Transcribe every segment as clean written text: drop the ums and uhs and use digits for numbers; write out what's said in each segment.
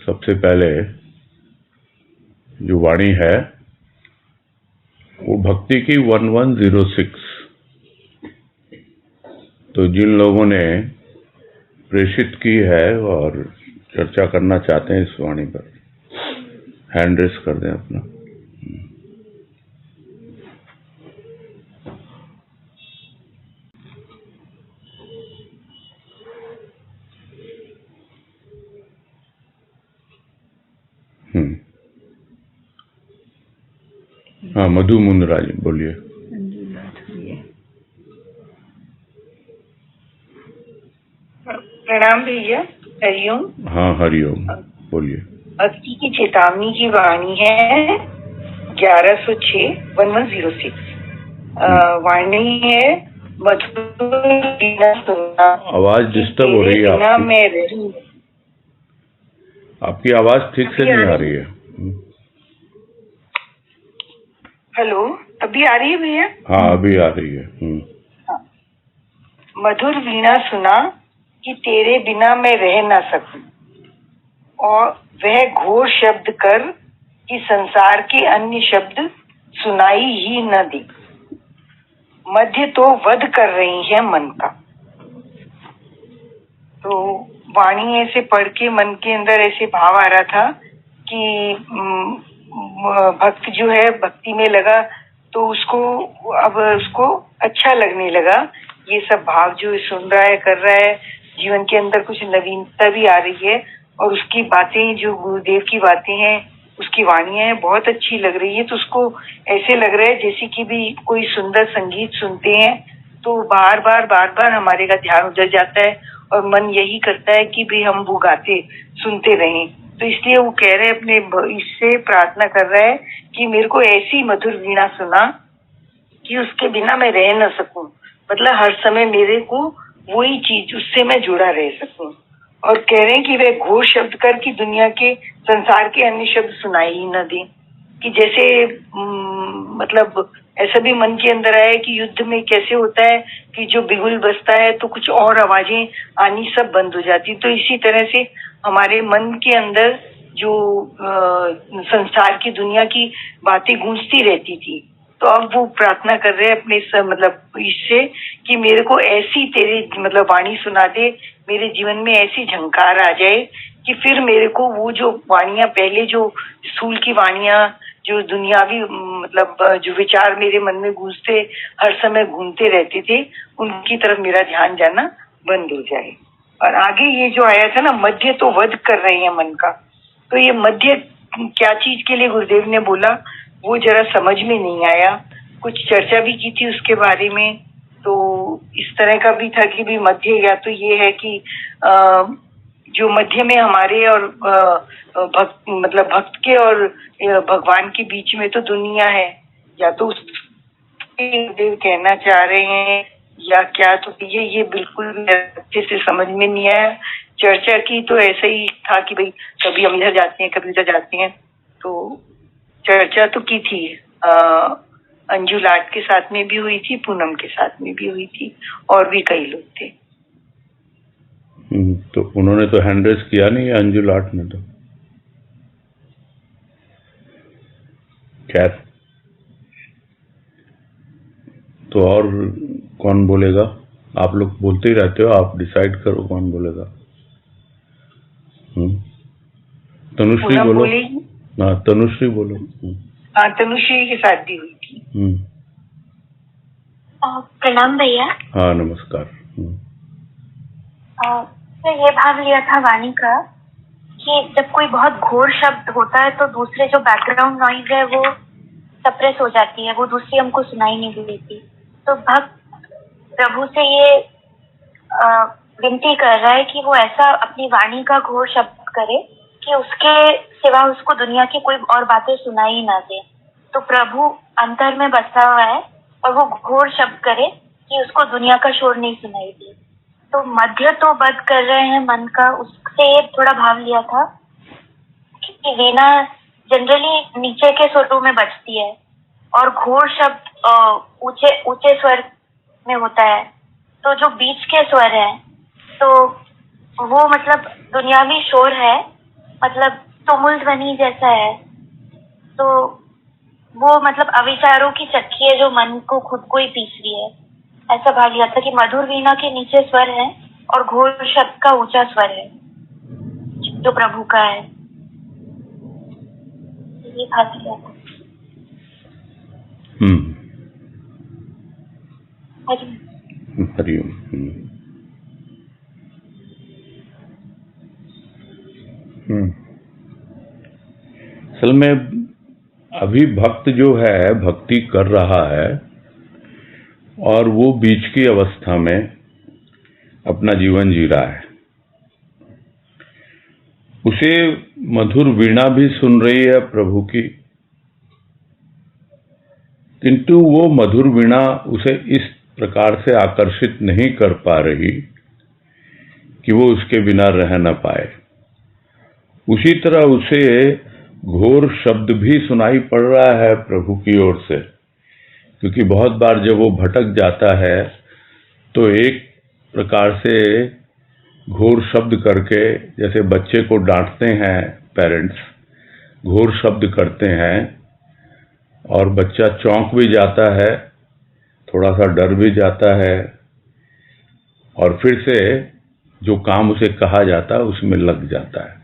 सबसे पहले जो वाणी है वो भक्ति की 1106। तो जिन लोगों ने प्रेषित की है और चर्चा करना चाहते हैं इस वाणी पर, हैंड रेस कर दें अपना। हाँ, मधु मुंदराज बोलिए। प्रणाम भैया, हरिओम। हाँ, हरिओम, बोलिए। भक्ति की चेतावनी की वाणी है 1106 वाणी है आवाज डिस्टर्ब हो रही है आपकी। आपकी आवाज ठीक से नहीं आ रही है। हेलो, अभी आ रही है भैया? हाँ, अभी आ रही है। मधुर वीणा सुना कि तेरे बिना मैं रह ना सकूं, और वह घोर शब्द कर कि संसार के अन्य शब्द सुनाई ही न दे। मध्य तो वध कर रही है मन का। तो वाणी ऐसे पढ़ के मन के अंदर ऐसे भाव आ रहा था कि भक्त जो है भक्ति में लगा तो उसको अब उसको अच्छा लगने लगा। ये सब भाव जो सुन रहा है, कर रहा है, जीवन के अंदर कुछ नवीनता भी आ रही है। और उसकी बातें, जो गुरुदेव की बातें हैं, उसकी वाणियां हैं, बहुत अच्छी लग रही है। तो उसको ऐसे लग रहा है जैसे कि भी कोई सुंदर संगीत सुनते हैं तो बार बार हमारे का ध्यान उधर जाता है और मन यही करता है कि भी हम वो गाते सुनते रहें। तो इसलिए वो कह रहे अपने इससे प्रार्थना कर रहा है कि मेरे को ऐसी मधुर वीणा सुना कि उसके बिना मैं रह न सकूं। मतलब हर समय मेरे को वही चीज, उससे मैं जुड़ा रह सकूं। और कह रहे हैं कि वह घोर शब्द कर की दुनिया के, संसार के अन्य शब्द सुनाई ही न दे। कि जैसे मतलब ऐसा भी मन के अंदर आया कि युद्ध में कैसे होता है कि जो बिगुल बजता है तो कुछ और आवाजें आनी सब बंद हो जाती। तो इसी तरह से हमारे मन के अंदर जो संसार की, दुनिया की बातें गूंजती रहती थी। तो अब वो प्रार्थना कर रहे हैं अपने मतलब इससे कि मेरे को ऐसी तेरी मतलब वाणी सुना दे, मेरे जीवन में ऐसी झंकार आ जाए कि फिर मेरे को वो जो वाणियां, पहले जो स्थूल की वाणियां, जो दुनियावी मतलब जो विचार मेरे मन में गूंजते, हर समय घूमते रहते थे, उनकी तरफ मेरा ध्यान जाना बंद हो जाए। और आगे ये जो आया था ना, मध्य तो वध कर रहे हैं मन का। तो ये मध्य क्या चीज के लिए गुरुदेव ने बोला वो जरा समझ में नहीं आया। कुछ चर्चा भी की थी उसके बारे में। तो इस तरह का भी था कि भी मध्य या तो ये है कि जो मध्य में हमारे और मतलब भक्त के और भगवान के बीच में तो दुनिया है, या तो गुरुदेव कहना चाह रहे हैं या क्या। तो ये बिल्कुल अच्छे से समझ में नहीं आया। चर्चा की तो ऐसा ही था कि भाई कभी हम इधर जाते हैं, कभी उधर जाते हैं। तो चर्चा तो की थी, अंजू लाट के साथ में भी हुई थी, पूनम के साथ में भी हुई थी, और भी कई लोग थे। तो उन्होंने तो हैंड रेस किया नहीं, अंजू लाट ने तो। खैर, तो और कौन बोलेगा? आप लोग बोलते ही रहते हो, आप डिसाइड करो कौन बोलेगा। तनुश्री बोलो। हाँ, तनुश्री बोलो। हाँ, तनुश्री के साथ भी हुई थी। प्रणाम भैया। हाँ, नमस्कार। तो ये भाव लिया था वाणी का कि जब कोई बहुत घोर शब्द होता है तो दूसरे जो बैकग्राउंड नॉइज है वो सप्रेस हो जाती है, वो दूसरी हमको सुनाई नहीं देती। तो भक्त प्रभु से ये विनती कर रहा है कि वो ऐसा अपनी वाणी का घोर शब्द करे कि उसके सिवा उसको दुनिया की कोई और बातें सुनाई ना दे। तो प्रभु अंतर में बसा हुआ है और वो घोर शब्द करे कि उसको दुनिया का शोर नहीं सुनाई दे। तो मध्य तो वध कर रहे हैं मन का, उससे थोड़ा भाव लिया था कि वीणा जनरली नीचे के स्वरों में बजती है और घोर शब्द ऊंचे ऊंचे स्वर में होता है। तो जो बीच के स्वर है, तो वो मतलब दुनियावी शोर है, मतलब तुमुल ध्वनि जैसा है। तो वो मतलब अविचारों की चक्की है जो मन को खुद को ही पीस रही है। ऐसा भाग लिया था कि मधुर वीणा के नीचे स्वर है और घोर शब्द का ऊंचा स्वर है जो प्रभु का है। ये भाग लिया था। हरिओम। असल में अभी भक्त जो है भक्ति कर रहा है और वो बीच की अवस्था में अपना जीवन जी रहा है। उसे मधुर वीणा भी सुन रही है प्रभु की, किंतु वो मधुर वीणा उसे इस प्रकार से आकर्षित नहीं कर पा रही कि वो उसके बिना रह न पाए। उसी तरह उसे घोर शब्द भी सुनाई पड़ रहा है प्रभु की ओर से, क्योंकि बहुत बार जब वो भटक जाता है तो एक प्रकार से घोर शब्द करके, जैसे बच्चे को डांटते हैं पेरेंट्स, घोर शब्द करते हैं और बच्चा चौंक भी जाता है, थोड़ा सा डर भी जाता है और फिर से जो काम उसे कहा जाता है उसमें लग जाता है।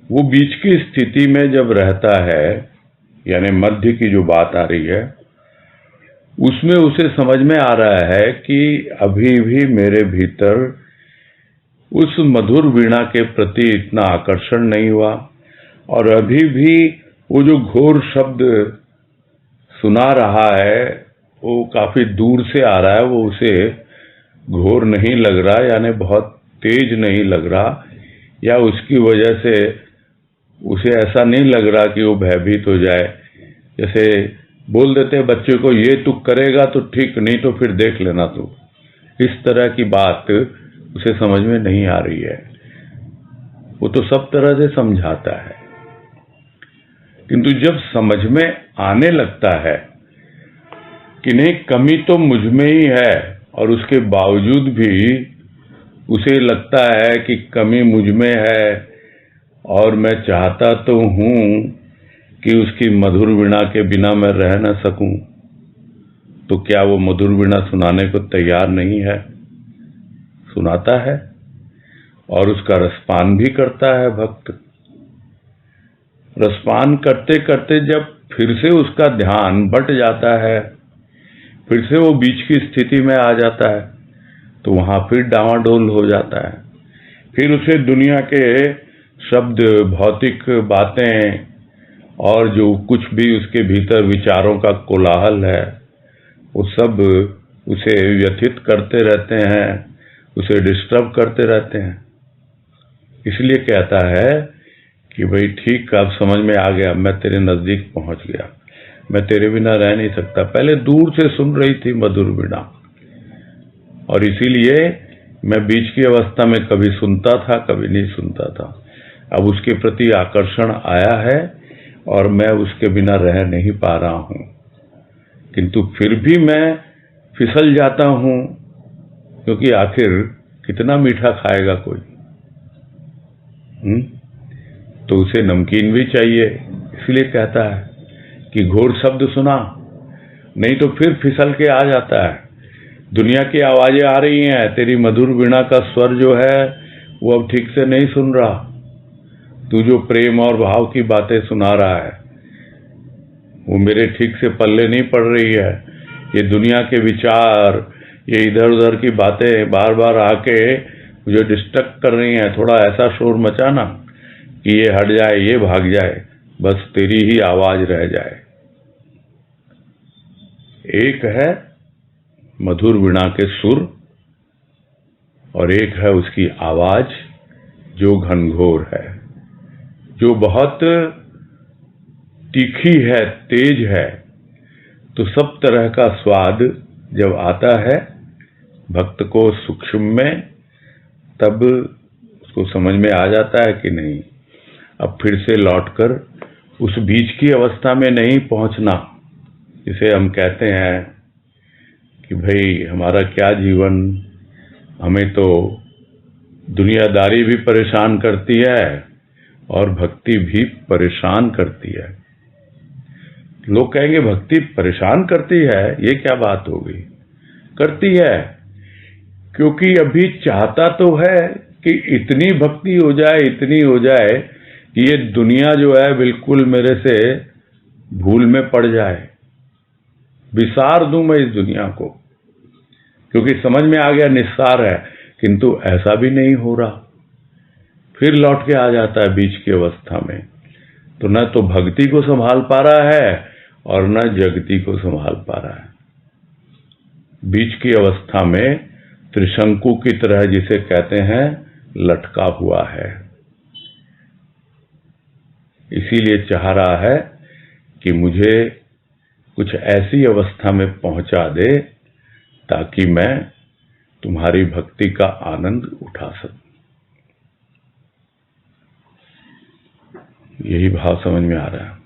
वो बीच की स्थिति में जब रहता है, यानी मध्य की जो बात आ रही है, उसमें उसे समझ में आ रहा है कि अभी भी मेरे भीतर उस मधुर वीणा के प्रति इतना आकर्षण नहीं हुआ और अभी भी वो जो घोर शब्द सुना रहा है वो काफी दूर से आ रहा है, वो उसे घोर नहीं लग रहा, यानी बहुत तेज नहीं लग रहा, या उसकी वजह से उसे ऐसा नहीं लग रहा कि वो भयभीत हो जाए। जैसे बोल देते हैं बच्चे को, ये तू करेगा तो ठीक, नहीं तो फिर देख लेना तू। इस तरह की बात उसे समझ में नहीं आ रही है। वो तो सब तरह से समझाता है, किंतु जब समझ में आने लगता है कि नहीं, कमी तो मुझ में ही है, और उसके बावजूद भी उसे लगता है कि कमी मुझ में है और मैं चाहता तो हूं कि उसकी मधुर वीणा के बिना मैं रह न सकूं, तो क्या वो मधुर वीणा सुनाने को तैयार नहीं है? सुनाता है और उसका रसपान भी करता है भक्त। रसपान करते करते जब फिर से उसका ध्यान बट जाता है, फिर से वो बीच की स्थिति में आ जाता है, तो वहां फिर डावाडोल हो जाता है। फिर उसे दुनिया के शब्द, भौतिक बातें और जो कुछ भी उसके भीतर विचारों का कोलाहल है, वो सब उसे व्यथित करते रहते हैं, उसे डिस्टर्ब करते रहते हैं। इसलिए कहता है कि भाई ठीक, अब समझ में आ गया, मैं तेरे नजदीक पहुंच गया, मैं तेरे बिना रह नहीं सकता। पहले दूर से सुन रही थी मधुर वीणा, और इसीलिए मैं बीच की अवस्था में कभी सुनता था, कभी नहीं सुनता था। अब उसके प्रति आकर्षण आया है और मैं उसके बिना रह नहीं पा रहा हूं, किंतु फिर भी मैं फिसल जाता हूं, क्योंकि आखिर कितना मीठा खाएगा कोई। तो उसे नमकीन भी चाहिए, इसलिए कहता है कि घोर शब्द सुना, नहीं तो फिर फिसल के आ जाता है। दुनिया की आवाजें आ रही हैं, तेरी मधुर वीणा का स्वर जो है वो अब ठीक से नहीं सुन रहा, तू जो प्रेम और भाव की बातें सुना रहा है वो मेरे ठीक से पल्ले नहीं पड़ रही है। ये दुनिया के विचार, ये इधर उधर की बातें बार बार आके मुझे डिस्टर्ब कर रही हैं। थोड़ा ऐसा शोर मचाना कि ये हट जाए, ये भाग जाए, बस तेरी ही आवाज रह जाए। एक है मधुर वीणा के सुर और एक है उसकी आवाज जो घनघोर है, जो बहुत तीखी है, तेज है। तो सब तरह का स्वाद जब आता है भक्त को सूक्ष्म में, तब उसको समझ में आ जाता है कि नहीं, अब फिर से लौटकर उस बीच की अवस्था में नहीं पहुंचना, जिसे हम कहते हैं कि भाई हमारा क्या जीवन हमें तो दुनियादारी भी परेशान करती है और भक्ति भी परेशान करती है। लोग कहेंगे भक्ति परेशान करती है, ये क्या बात हो गई? करती है, क्योंकि अभी चाहता तो है कि इतनी भक्ति हो जाए, इतनी हो जाए कि ये दुनिया जो है बिल्कुल मेरे से भूल में पड़ जाए, विसार दूं मैं इस दुनिया को, क्योंकि समझ में आ गया निस्सार है। किंतु ऐसा भी नहीं हो रहा, फिर लौट के आ जाता है बीच की अवस्था में। तो न तो भक्ति को संभाल पा रहा है और न जगती को संभाल पा रहा है। बीच की अवस्था में त्रिशंकु की तरह, जिसे कहते हैं, लटका हुआ है। इसीलिए चाह रहा है कि मुझे कुछ ऐसी अवस्था में पहुंचा दे ताकि मैं तुम्हारी भक्ति का आनंद उठा सकूं। यही भाव समझ में आ रहा है।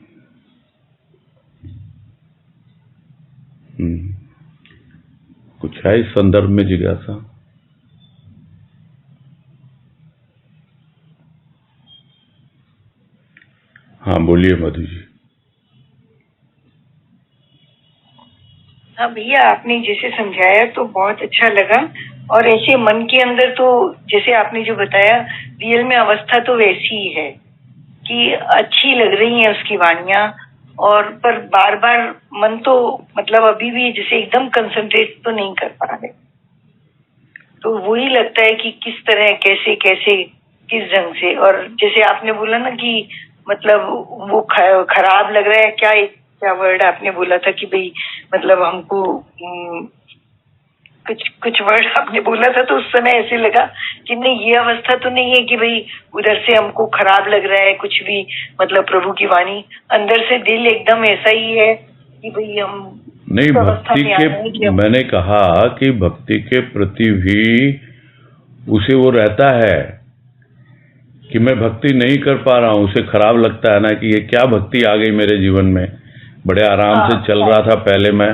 कुछ है इस संदर्भ में जिज्ञासा? हाँ बोलिए मधु जी। हाँ भैया, आपने जैसे समझाया तो बहुत अच्छा लगा। और ऐसे मन के अंदर तो जैसे आपने जो बताया, रियल में अवस्था तो वैसी ही है कि अच्छी लग रही है उसकी वाणियां, और पर बार बार मन तो मतलब अभी भी जैसे एकदम कंसंट्रेट तो नहीं कर पा रहे। तो वही लगता है कि किस तरह, कैसे कैसे, किस ढंग से। और जैसे आपने बोला ना कि मतलब वो खराब लग रहा है, क्या वर्ड आपने बोला था कि भाई मतलब हमको कुछ वर्ड आपने बोला था, तो उस समय ऐसे लगा कि नहीं, ये अवस्था तो नहीं है कि भाई उधर से हमको खराब लग रहा है कुछ भी। मतलब प्रभु की वाणी अंदर से दिल एकदम ऐसा ही है कि भाई हम नहीं, भक्ति के, मैंने कहा कि भक्ति के प्रति भी उसे वो रहता है कि मैं भक्ति नहीं कर पा रहा हूं। उसे खराब लगता है ना कि ये क्या भक्ति आ गई मेरे जीवन में, बड़े आराम से चल रहा था पहले मैं।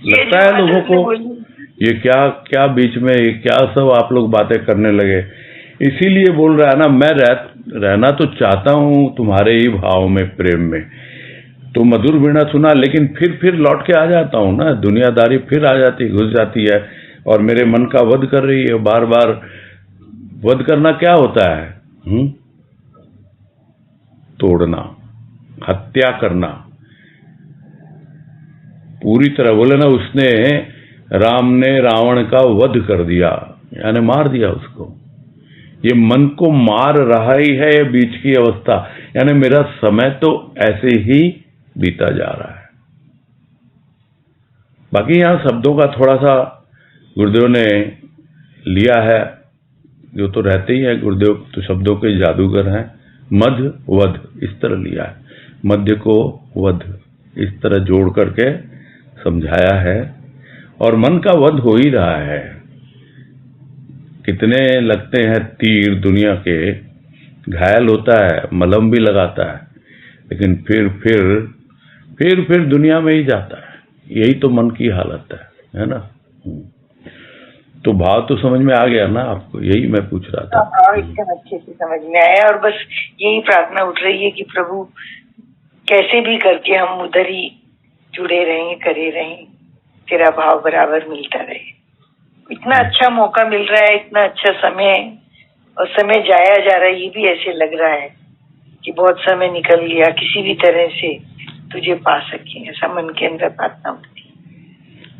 लगता है लोगों को ये क्या क्या बीच में ये क्या सब आप लोग बातें करने लगे। इसीलिए बोल रहा है ना, मैं रहना तो चाहता हूं तुम्हारे ही भाव में, प्रेम में। तो मधुर वीणा सुना, लेकिन फिर लौट के आ जाता हूं ना, दुनियादारी फिर आ जाती, घुस जाती है और मेरे मन का वध कर रही है। बार बार वध करना क्या होता है? तोड़ना, हत्या करना। पूरी तरह बोले ना, उसने, राम ने रावण का वध कर दिया, यानी मार दिया उसको। ये मन को मार रहा ही है ये बीच की अवस्था, यानी मेरा समय तो ऐसे ही बीता जा रहा है। बाकी यहां शब्दों का थोड़ा सा गुरुदेव ने लिया है, जो तो रहते ही है, गुरुदेव तो शब्दों के जादूगर हैं। मध्य वध इस तरह लिया है, मध्य को वध इस तरह जोड़ करके समझाया है। और मन का वध हो ही रहा है। कितने लगते हैं तीर दुनिया के, घायल होता है, मलहम भी लगाता है, लेकिन फिर दुनिया में ही जाता है। यही तो मन की हालत है ना? तो भाव तो समझ में आ गया ना आपको? यही मैं पूछ रहा था। भाव एकदम अच्छे से समझ में आया। और बस यही प्रार्थना उठ रही है कि प्रभु कैसे भी करके हम उधर ही जुड़े रहें, करे रहें, तेरा भाव बराबर मिलता रहे। इतना अच्छा मौका मिल रहा है, इतना अच्छा समय, और समय जाया जा रहा है, ये भी ऐसे लग रहा है कि बहुत समय निकल गया, किसी भी तरह से तुझे पा सके, ऐसा मन के अंदर प्रार्थना होती है।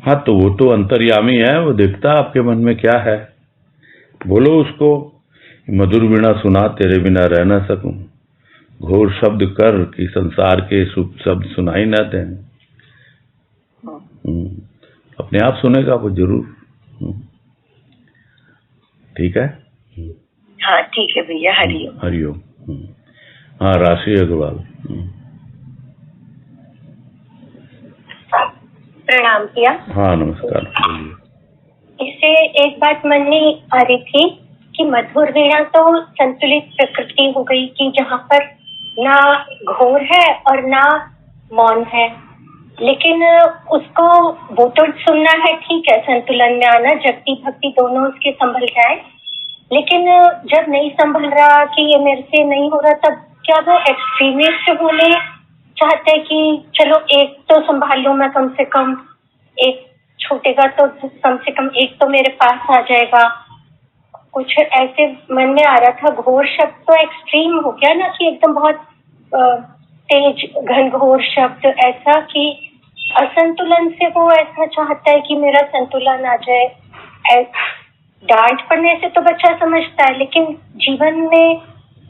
हाँ, तो वो तो अंतर्यामी है, वो देखता आपके मन में क्या है। बोलो उसको, मधुर वीणा सुना तेरे बिना रह ना सकूं, घोर शब्द कर कि संसार के शुभ शब्द सुनाई ना दें। अपने आप सुनेगा वो जरूर। ठीक है? हाँ ठीक है भैया, हरिओम। हरिओम। हाँ, राशि अग्रवाल। प्रणाम किया। हाँ नमस्कार। इससे एक बात मन में आ रही थी कि मधुर वीणा तो संतुलित प्रकृति हो गई कि जहाँ पर ना घोर है और ना मौन है, लेकिन उसको वो तो सुनना है, ठीक है, संतुलन में आना, जगती भक्ति दोनों उसके संभल जाए। लेकिन जब नहीं संभल रहा कि ये मेरे से नहीं हो रहा, तब क्या वो एक्सट्रीमिस्ट होने चाहते हैं कि चलो एक तो संभाल लूं मैं, कम से कम एक छूटेगा तो कम से कम एक तो मेरे पास आ जाएगा। कुछ ऐसे मन में आ रहा था। घोर शब्द तो एक्सट्रीम हो गया ना, कि एकदम बहुत तेज घनघोर शब्द, ऐसा कि असंतुलन से वो ऐसा चाहता है कि मेरा संतुलन आ जाए। डांट पड़ने से तो बच्चा समझता है, लेकिन जीवन में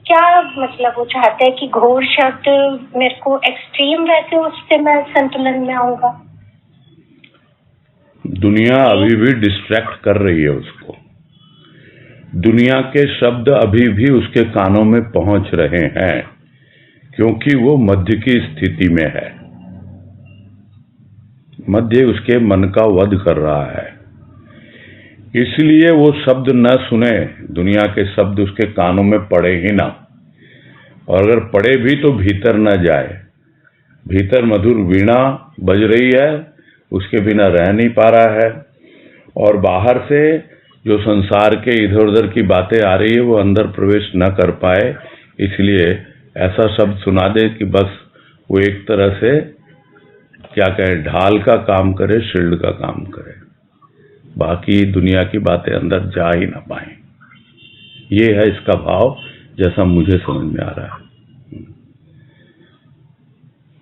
क्या मतलब वो चाहता है कि घोर शब्द मेरे को एक्सट्रीम, वैसे उससे मैं संतुलन में आऊंगा। दुनिया अभी भी डिस्ट्रैक्ट कर रही है उसको। दुनिया के शब्द अभी भी उसके कानों में पहुंच रहे हैं, क्योंकि वो मध्य की स्थिति में है। मध्य उसके मन का वध कर रहा है, इसलिए वो शब्द न सुने, दुनिया के शब्द उसके कानों में पड़े ही ना, और अगर पड़े भी तो भीतर न जाए। भीतर मधुर वीणा बज रही है, उसके बिना रह नहीं पा रहा है, और बाहर से जो संसार के इधर उधर की बातें आ रही है वो अंदर प्रवेश न कर पाए, इसलिए ऐसा शब्द सुना दे कि बस वो एक तरह से क्या कहे, ढाल का काम करे, शील्ड का काम करे, बाकी दुनिया की बातें अंदर जा ही ना पाए। ये है इसका भाव, जैसा मुझे समझ में आ रहा है।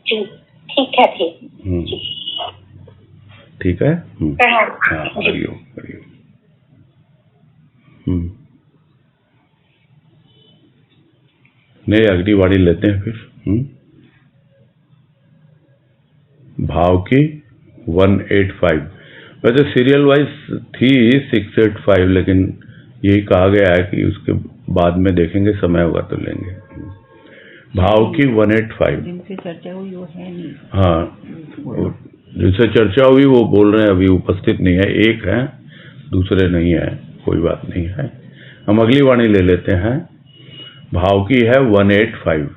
जी ठीक है, ठीक ठीक है। हाँ, हरिओम हरिओम। नहीं, अगली वाणी लेते हैं फिर। भाव की 185, वैसे सीरियल वाइज थी 685, लेकिन यही कहा गया है कि उसके बाद में देखेंगे, समय होगा तो लेंगे। भाव की 185, जिनसे चर्चा हुई वो है नहीं। हाँ, जिनसे चर्चा हुई वो बोल रहे हैं अभी उपस्थित नहीं है, एक है, दूसरे नहीं है, कोई बात नहीं है। हम अगली वाणी ले लेते हैं। भाव की है 185।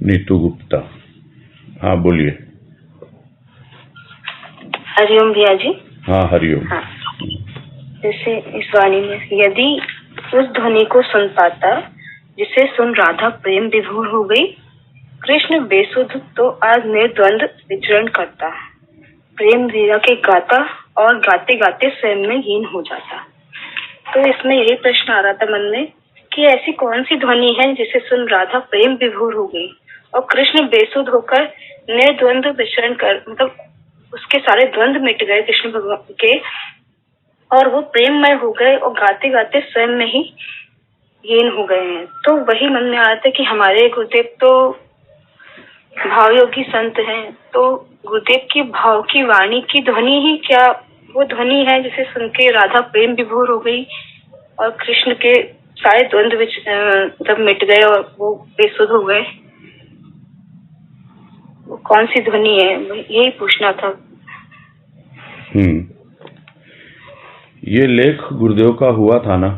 नीतू गुप्ता, हाँ बोलिए। हरिओम भैया जी। हाँ हरिओम। हाँ, जैसे इस वाणी में, यदि उस ध्वनि को सुन पाता जिसे सुन राधा प्रेम विभोर हो गई, कृष्ण बेसुध तो आज निर्द्वंद विचरण करता, प्रेम लीला के गाता और गाते गाते स्वयं में हीन हो जाता। तो इसमें यही प्रश्न आ रहा था मन में कि ऐसी कौन सी ध्वनि है जिसे सुन राधा प्रेम विभोर हो गई और कृष्ण बेसुध होकर निर्द्वंद विचरण कर, मतलब उसके सारे द्वंद मिट गए कृष्ण भगवान के, और वो प्रेममय हो गए और गाते गाते स्वयं में ही हीन हो गए हैं। तो वही मन में आ रहा था कि हमारे गुरुदेव तो भावयोगी संत हैं, तो गुरुदेव की भाव की वाणी की ध्वनि ही क्या वो ध्वनि है जिसे सुन के राधा प्रेम विभोर हो गई और कृष्ण के सारे द्वंद जब मिट गए और वो बेसुध हो गए, वो कौन सी ध्वनि है, यही पूछना था। ये लेख गुरुदेव का हुआ था ना,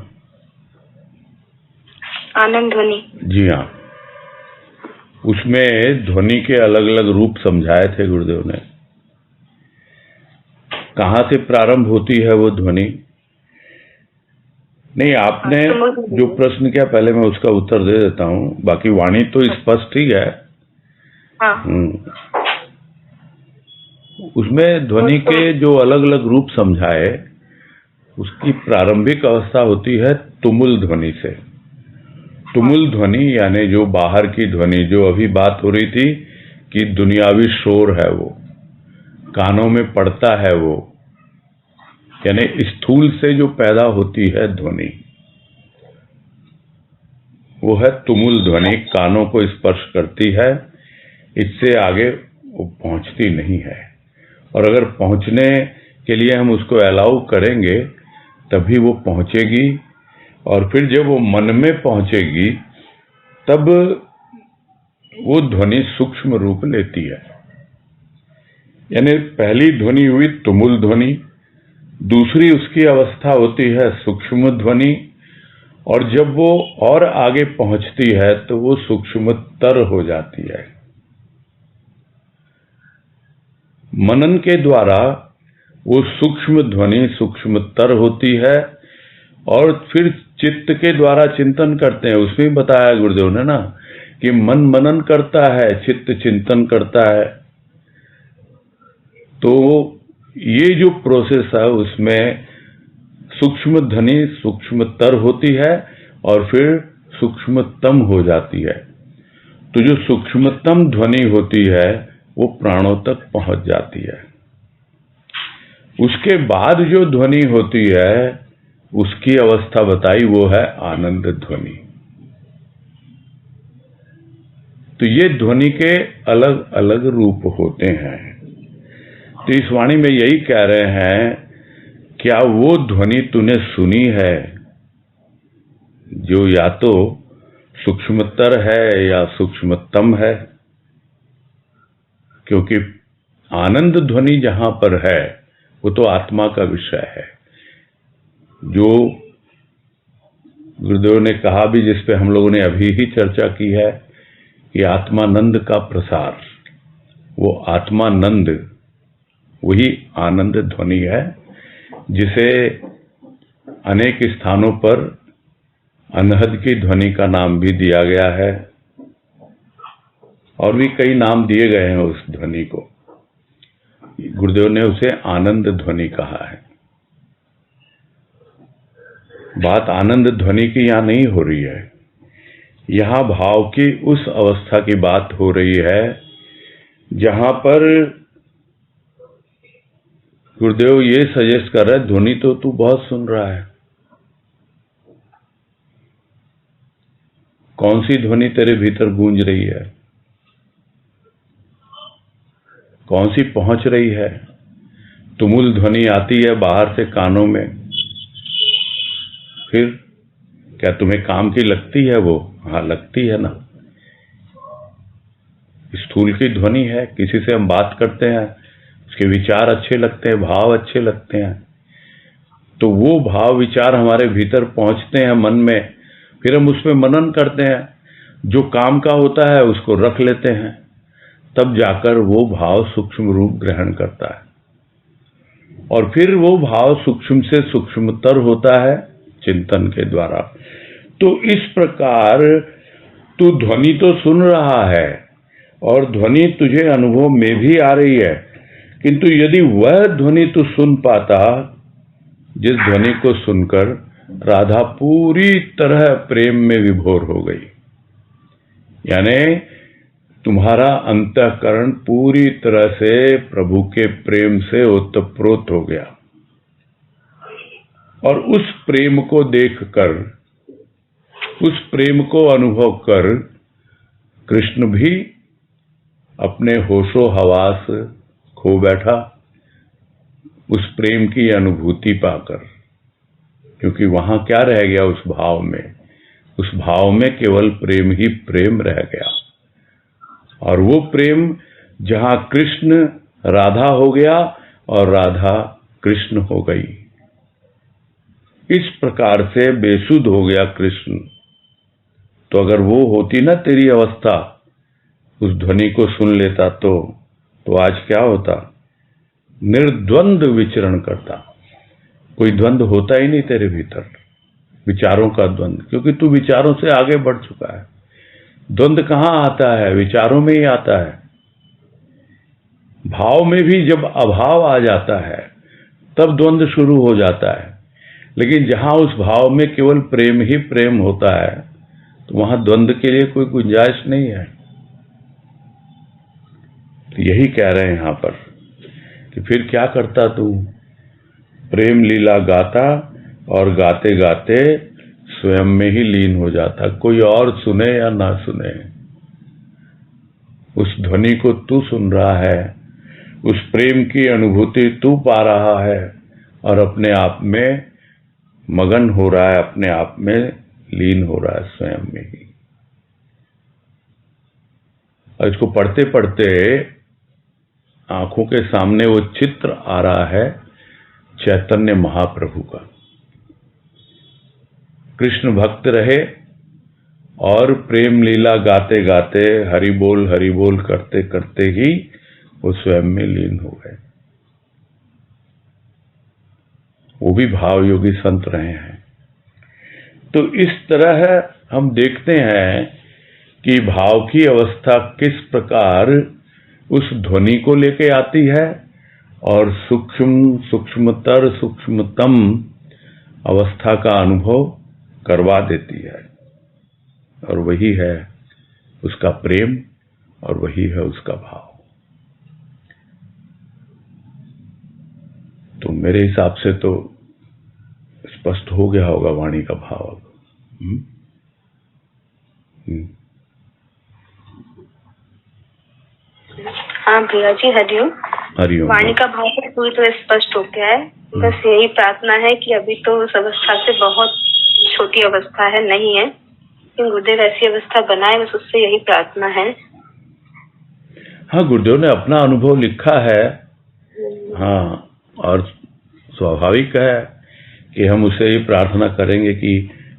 आनंद ध्वनि। जी हाँ, उसमें ध्वनि के अलग अलग रूप समझाए थे गुरुदेव ने। कहाँ से प्रारंभ होती है वो ध्वनि? नहीं, आपने जो प्रश्न किया पहले मैं उसका उत्तर दे देता हूँ, बाकी वाणी तो स्पष्ट ही है। उसमें ध्वनि के जो अलग अलग रूप समझाए, उसकी प्रारंभिक अवस्था होती है तुमुल ध्वनि से। तुमुल ध्वनि यानी जो बाहर की ध्वनि, जो अभी बात हो रही थी कि दुनियावी शोर है, वो कानों में पड़ता है, वो यानी स्थूल से जो पैदा होती है ध्वनि, वो है तुमुल ध्वनि, कानों को स्पर्श करती है, इससे आगे वो पहुंचती नहीं है। और अगर पहुंचने के लिए हम उसको अलाउ करेंगे तभी वो पहुंचेगी, और फिर जब वो मन में पहुंचेगी तब वो ध्वनि सूक्ष्म रूप लेती है। यानी पहली ध्वनि हुई तुमुल ध्वनि, दूसरी उसकी अवस्था होती है सूक्ष्म ध्वनि, और जब वो और आगे पहुंचती है तो वो सूक्ष्मतर हो जाती है। मनन के द्वारा वो सूक्ष्म ध्वनि सूक्ष्मतर होती है, और फिर चित्त के द्वारा चिंतन करते हैं। उसमें बताया गुरुदेव ने ना कि मन मनन करता है, चित्त चिंतन करता है। तो ये जो प्रोसेस है उसमें सूक्ष्म ध्वनि सूक्ष्मतर होती है और फिर सूक्ष्मतम हो जाती है। तो जो सूक्ष्मतम ध्वनि होती है वो प्राणों तक पहुंच जाती है। उसके बाद जो ध्वनि होती है उसकी अवस्था बताई, वो है आनंद ध्वनि। तो ये ध्वनि के अलग अलग रूप होते हैं। तो इस वाणी में यही कह रहे हैं, क्या वो ध्वनि तूने सुनी है जो या तो सूक्ष्मतर है या सूक्ष्मतम है? क्योंकि आनंद ध्वनि जहां पर है वो तो आत्मा का विषय है, जो गुरुदेव ने कहा भी, जिस पे हम लोगों ने अभी ही चर्चा की है कि आत्मानंद का प्रसार, वो आत्मानंद वही आनंद ध्वनि है, जिसे अनेक स्थानों पर अनहद की ध्वनि का नाम भी दिया गया है, और भी कई नाम दिए गए हैं उस ध्वनि को। गुरुदेव ने उसे आनंद ध्वनि कहा है। बात आनंद ध्वनि की यहां नहीं हो रही है, यहां भाव की उस अवस्था की बात हो रही है जहां पर गुरुदेव ये सजेस्ट कर रहे हैं, ध्वनि तो तू बहुत सुन रहा है, कौन सी ध्वनि तेरे भीतर गूंज रही है, कौन सी पहुंच रही है? तुमुल ध्वनि आती है बाहर से कानों में, फिर क्या तुम्हें काम की लगती है वो? हाँ, लगती है ना। स्थूल की ध्वनि है, किसी से हम बात करते हैं, उसके विचार अच्छे लगते हैं, भाव अच्छे लगते हैं, तो वो भाव विचार हमारे भीतर पहुंचते हैं मन में, फिर हम उसमें मनन करते हैं, जो काम का होता है उसको रख लेते हैं, तब जाकर वो भाव सूक्ष्म रूप ग्रहण करता है, और फिर वो भाव सूक्ष्म से सूक्ष्मतर होता है चिंतन के द्वारा। तो इस प्रकार तू ध्वनि तो सुन रहा है और ध्वनि तुझे अनुभव में भी आ रही है, किंतु यदि वह ध्वनि तू सुन पाता जिस ध्वनि को सुनकर राधा पूरी तरह प्रेम में विभोर हो गई, यानी तुम्हारा अंतःकरण पूरी तरह से प्रभु के प्रेम से ओतप्रोत हो गया, और उस प्रेम को देखकर, उस प्रेम को अनुभव कर कृष्ण भी अपने होशो हवास खो बैठा उस प्रेम की अनुभूति पाकर, क्योंकि वहां क्या रह गया उस भाव में? उस भाव में केवल प्रेम ही प्रेम रह गया, और वो प्रेम जहां कृष्ण राधा हो गया और राधा कृष्ण हो गई, इस प्रकार से बेसुध हो गया कृष्ण। तो अगर वो होती ना तेरी अवस्था, उस ध्वनि को सुन लेता तो आज क्या होता? निर्द्वंद विचरण करता, कोई द्वंद होता ही नहीं तेरे भीतर, विचारों का द्वंद, क्योंकि तू विचारों से आगे बढ़ चुका है। द्वंद कहां आता है? विचारों में ही आता है। भाव में भी जब अभाव आ जाता है तब द्वंद शुरू हो जाता है, लेकिन जहां उस भाव में केवल प्रेम ही प्रेम होता है तो वहां द्वंद के लिए कोई गुंजाइश नहीं है। तो यही कह रहे हैं यहां पर कि फिर क्या करता तू? प्रेम लीला गाता, और गाते गाते स्वयं में ही लीन हो जाता, कोई और सुने या ना सुने, उस ध्वनि को तू सुन रहा है, उस प्रेम की अनुभूति तू पा रहा है, और अपने आप में मगन हो रहा है, अपने आप में लीन हो रहा है स्वयं में ही। और इसको पढ़ते पढ़ते आंखों के सामने वो चित्र आ रहा है चैतन्य महाप्रभु का। कृष्ण भक्त रहे और प्रेम लीला गाते गाते हरि बोल करते करते ही वो स्वयं में लीन हो गए। वो भी भाव योगी संत रहे हैं। तो इस तरह हम देखते हैं कि भाव की अवस्था किस प्रकार उस ध्वनि को लेके आती है और सूक्ष्मतर सूक्ष्मतम अवस्था का अनुभव करवा देती है, और वही है उसका प्रेम और वही है उसका भाव। तो मेरे हिसाब से तो स्पष्ट हो गया होगा वाणी का भाव अब। हाँ भैया जी, हरिओम। हरिओम। वाणी का भाव तो पूरी तरह स्पष्ट हो गया है। बस यही प्रार्थना है कि अभी तो उस अवस्था से बहुत छोटी अवस्था है, नहीं है, लेकिन गुरुदेव ऐसी अवस्था बनाए, बस उससे यही प्रार्थना है। हाँ, गुरुदेव ने अपना अनुभव लिखा है। हाँ, और स्वाभाविक है कि हम उसे ही प्रार्थना करेंगे कि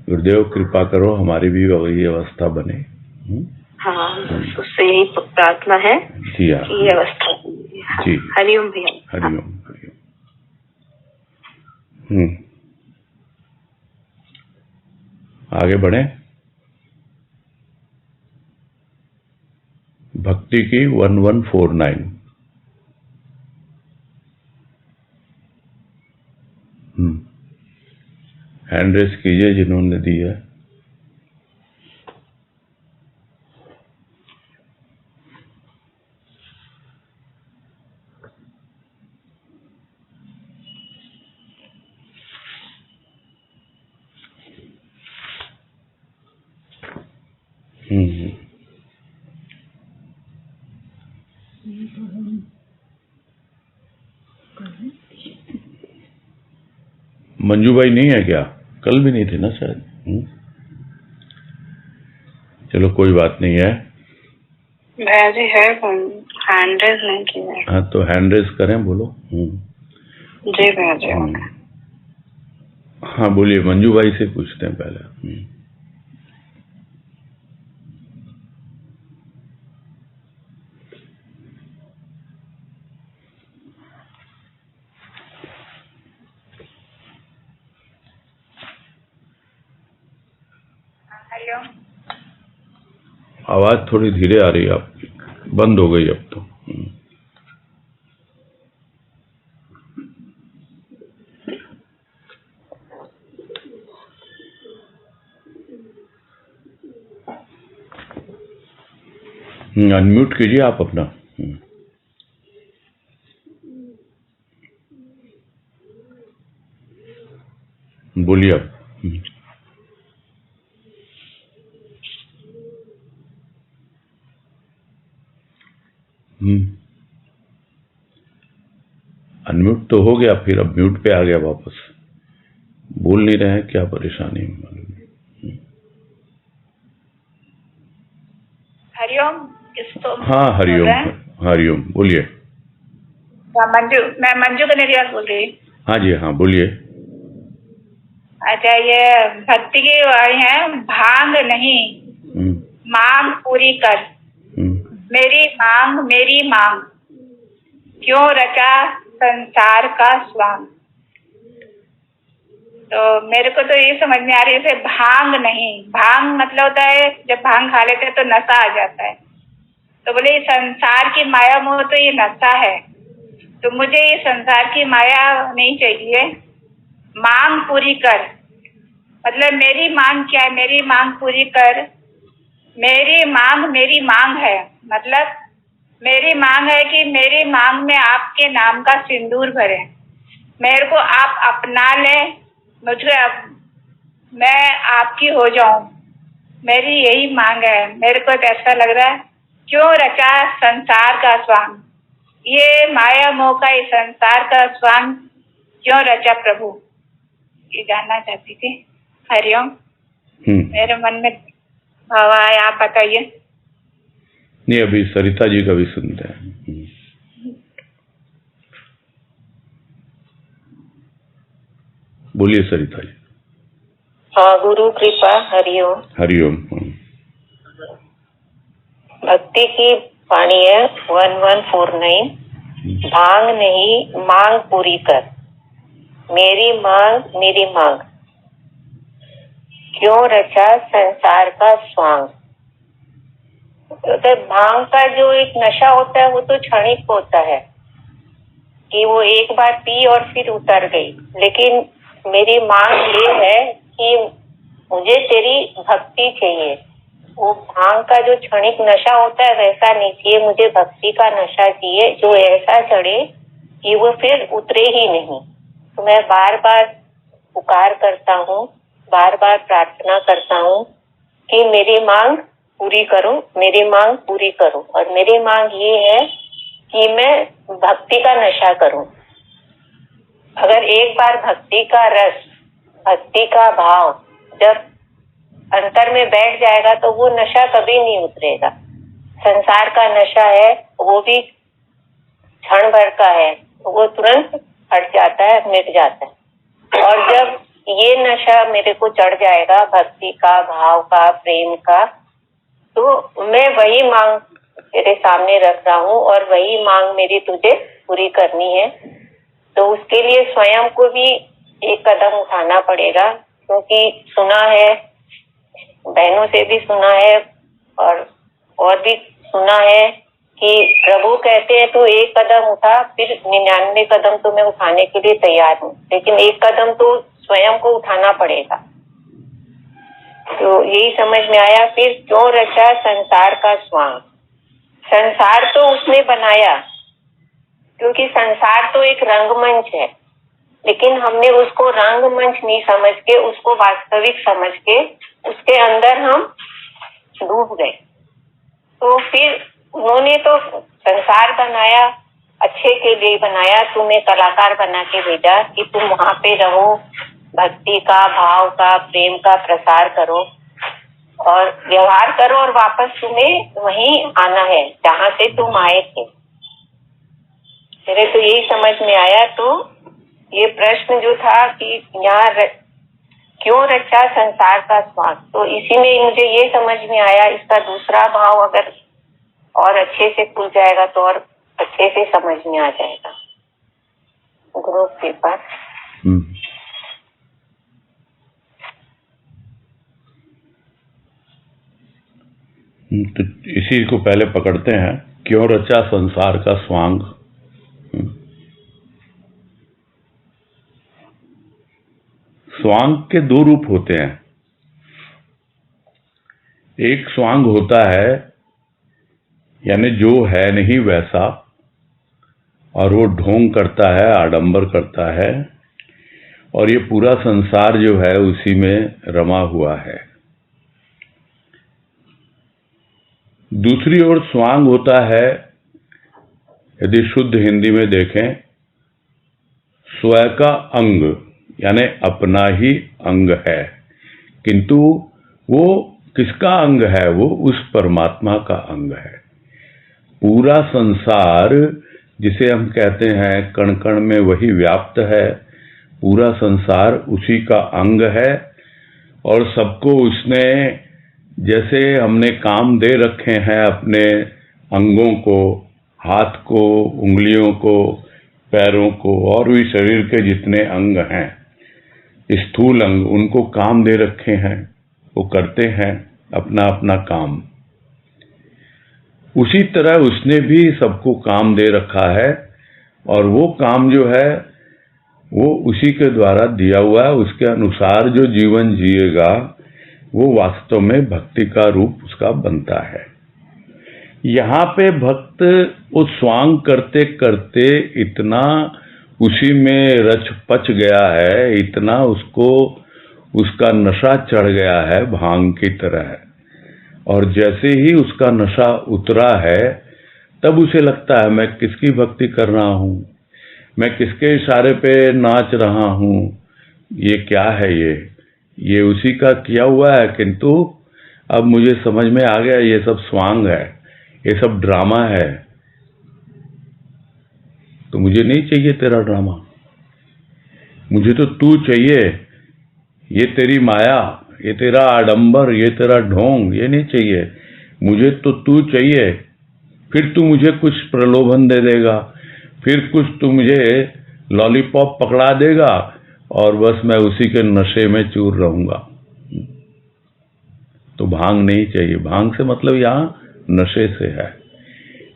गुरुदेव कृपा करो हमारी भी वही अवस्था बने। हाँ, बस उससे यही प्रार्थना है जी हाँ, कि ये अवस्था जी। हरिओम भैया। हरिओम। आगे बढ़े। भक्ति की 1149। हैंड रेस कीजिए जिन्होंने दी है। मंजू भाई नहीं है क्या? कल भी नहीं थे ना शायद। चलो कोई बात नहीं है। भैया जी है, हैंड रेज नहीं किया। हाँ, तो हैंड रेज करें, बोलो। जी भैया जी। हाँ बोलिए, मंजू भाई से पूछते हैं पहले। आवाज थोड़ी धीरे आ रही है आपकी, बंद हो गई अब तो। अनम्यूट कीजिए आप अपना। बोलिए अब। अनम्यूट तो हो गया, फिर अब म्यूट पे आ गया वापस। बोल नहीं रहे हैं, क्या परेशानी है मालूम नहीं। हरिओम। हाँ हरिओम, हरिओम बोलिए। मैं मंजू कनेरिया बोल रही। हाँ जी हाँ, बोलिए। अच्छा, ये भक्ति की वाणी है। भांग नहीं, मांग पूरी कर। मेरी मांग क्यों रचा संसार का स्वांग। तो मेरे को तो ये समझ में आ रही है, जैसे भांग नहीं, भांग मतलब होता है जब भांग खा लेते हैं तो नशा आ जाता है। तो बोले संसार की माया मोह तो ये नशा है, तो मुझे ये संसार की माया नहीं चाहिए। मांग पूरी कर, मतलब मेरी मांग क्या है, मेरी मांग पूरी कर। मेरी मांग है, मतलब मेरी मांग है कि मेरी मांग में आपके नाम का सिंदूर भरे, मेरे को आप अपना ले, मुझे मैं आपकी हो जाऊं। मेरी यही मांग है। मेरे को तो ऐसा लग रहा है, क्यों रचा संसार का स्वांग, ये माया मोह का ये संसार का स्वांग क्यों रचा प्रभु, ये जानना चाहती थी। हरिओम। मेरे मन में भाव आया, आप बताइए। नहीं, अभी सरिता जी का भी सुनते हैं। बोलिए सरिता जी। हाँ, गुरु कृपा, हरिओम। हरिओम। भक्ति की वाणी है 1149। भांग नहीं मांग पूरी कर, मेरी मांग, क्यों रचा संसार का स्वांग। तो भांग का जो एक नशा होता है वो तो क्षणिक होता है कि वो एक बार पी और फिर उतर गई, लेकिन मेरी मांग ये है कि मुझे तेरी भक्ति चाहिए। वो भांग का जो क्षणिक नशा होता है वैसा नहीं चाहिए, मुझे भक्ति का नशा चाहिए जो ऐसा चढ़े कि वो फिर उतरे ही नहीं। तो मैं बार बार पुकार करता हूँ, बार बार प्रार्थना करता हूँ कि मेरी मांग पूरी करो, मेरी मांग पूरी करो। और मेरी मांग ये है कि मैं भक्ति का नशा करूं। अगर एक बार भक्ति का रस, भक्ति का भाव जब अंतर में बैठ जाएगा तो वो नशा कभी नहीं उतरेगा। संसार का नशा है वो भी क्षण भर का है, वो तुरंत हट जाता है, मिट जाता है। और जब ये नशा मेरे को चढ़ जाएगा भक्ति का, भाव का, प्रेम का, तो मैं वही मांग तेरे सामने रख रहा हूँ और वही मांग मेरी तुझे पूरी करनी है। तो उसके लिए स्वयं को भी एक कदम उठाना पड़ेगा, क्योंकि सुना है, बहनों से भी सुना है और भी सुना है कि प्रभु कहते हैं तो एक कदम उठा, फिर 99 कदम तो मैं उठाने के लिए तैयार हूँ, लेकिन एक कदम तो स्वयं को उठाना पड़ेगा। तो यही समझ में आया। फिर क्यों रचा संसार का स्वांग। संसार तो उसने बनाया, क्योंकि संसार तो एक रंगमंच है, लेकिन हमने उसको रंगमंच नहीं समझ के, उसको वास्तविक समझ के उसके अंदर हम डूब गए। तो फिर उन्होंने तो संसार बनाया, अच्छे के लिए बनाया, तुम्हें कलाकार बना के भेजा कि तुम वहां पे रहो, भक्ति का, भाव का, प्रेम का प्रसार करो और व्यवहार करो, और वापस तुम्हें वहीं आना है जहां से तुम आए थे। मेरे तो यही समझ में आया। तो ये प्रश्न जो था कि यहाँ क्यों रचा संसार का स्वांग, तो इसी में मुझे ये समझ में आया। इसका दूसरा भाव अगर और अच्छे से खुल जाएगा तो और अच्छे से समझ में आ जाएगा। गुरु के पास। तो इसी को पहले पकड़ते हैं, क्यों रचा संसार का स्वांग। स्वांग के दो रूप होते हैं। एक स्वांग होता है यानी जो है नहीं वैसा, और वो ढोंग करता है, आडंबर करता है, और ये पूरा संसार जो है उसी में रमा हुआ है। दूसरी ओर स्वांग होता है, यदि शुद्ध हिंदी में देखें, स्वयं का अंग, यानी अपना ही अंग है, किंतु वो किसका अंग है? वो उस परमात्मा का अंग है। पूरा संसार जिसे हम कहते हैं कण कण में वही व्याप्त है, पूरा संसार उसी का अंग है। और सबको उसने, जैसे हमने काम दे रखे हैं अपने अंगों को, हाथ को, उंगलियों को, पैरों को, और भी शरीर के जितने अंग हैं, स्थूल अंग, उनको काम दे रखे हैं, वो करते हैं अपना अपना काम। उसी तरह उसने भी सबको काम दे रखा है, और वो काम जो है वो उसी के द्वारा दिया हुआ है। उसके अनुसार जो जीवन जिएगा वो वास्तव में भक्ति का रूप उसका बनता है। यहाँ पे भक्त वो स्वांग करते करते इतना उसी में रच पच गया है, इतना उसको उसका नशा चढ़ गया है भांग की तरह, और जैसे ही उसका नशा उतरा है तब उसे लगता है मैं किसकी भक्ति कर रहा हूँ, मैं किसके इशारे पे नाच रहा हूँ, ये क्या है, ये उसी का किया हुआ है। किंतु अब मुझे समझ में आ गया ये सब स्वांग है, ये सब ड्रामा है, तो मुझे नहीं चाहिए तेरा ड्रामा। मुझे तो तू चाहिए, ये तेरी माया, ये तेरा आडंबर, ये तेरा ढोंग, ये नहीं चाहिए। मुझे तो तू चाहिए। फिर तू मुझे कुछ प्रलोभन दे देगा, फिर कुछ तू मुझे लॉलीपॉप पकड़ा देगा और बस मैं उसी के नशे में चूर रहूंगा। तो भांग नहीं चाहिए। भांग से मतलब यहाँ नशे से है।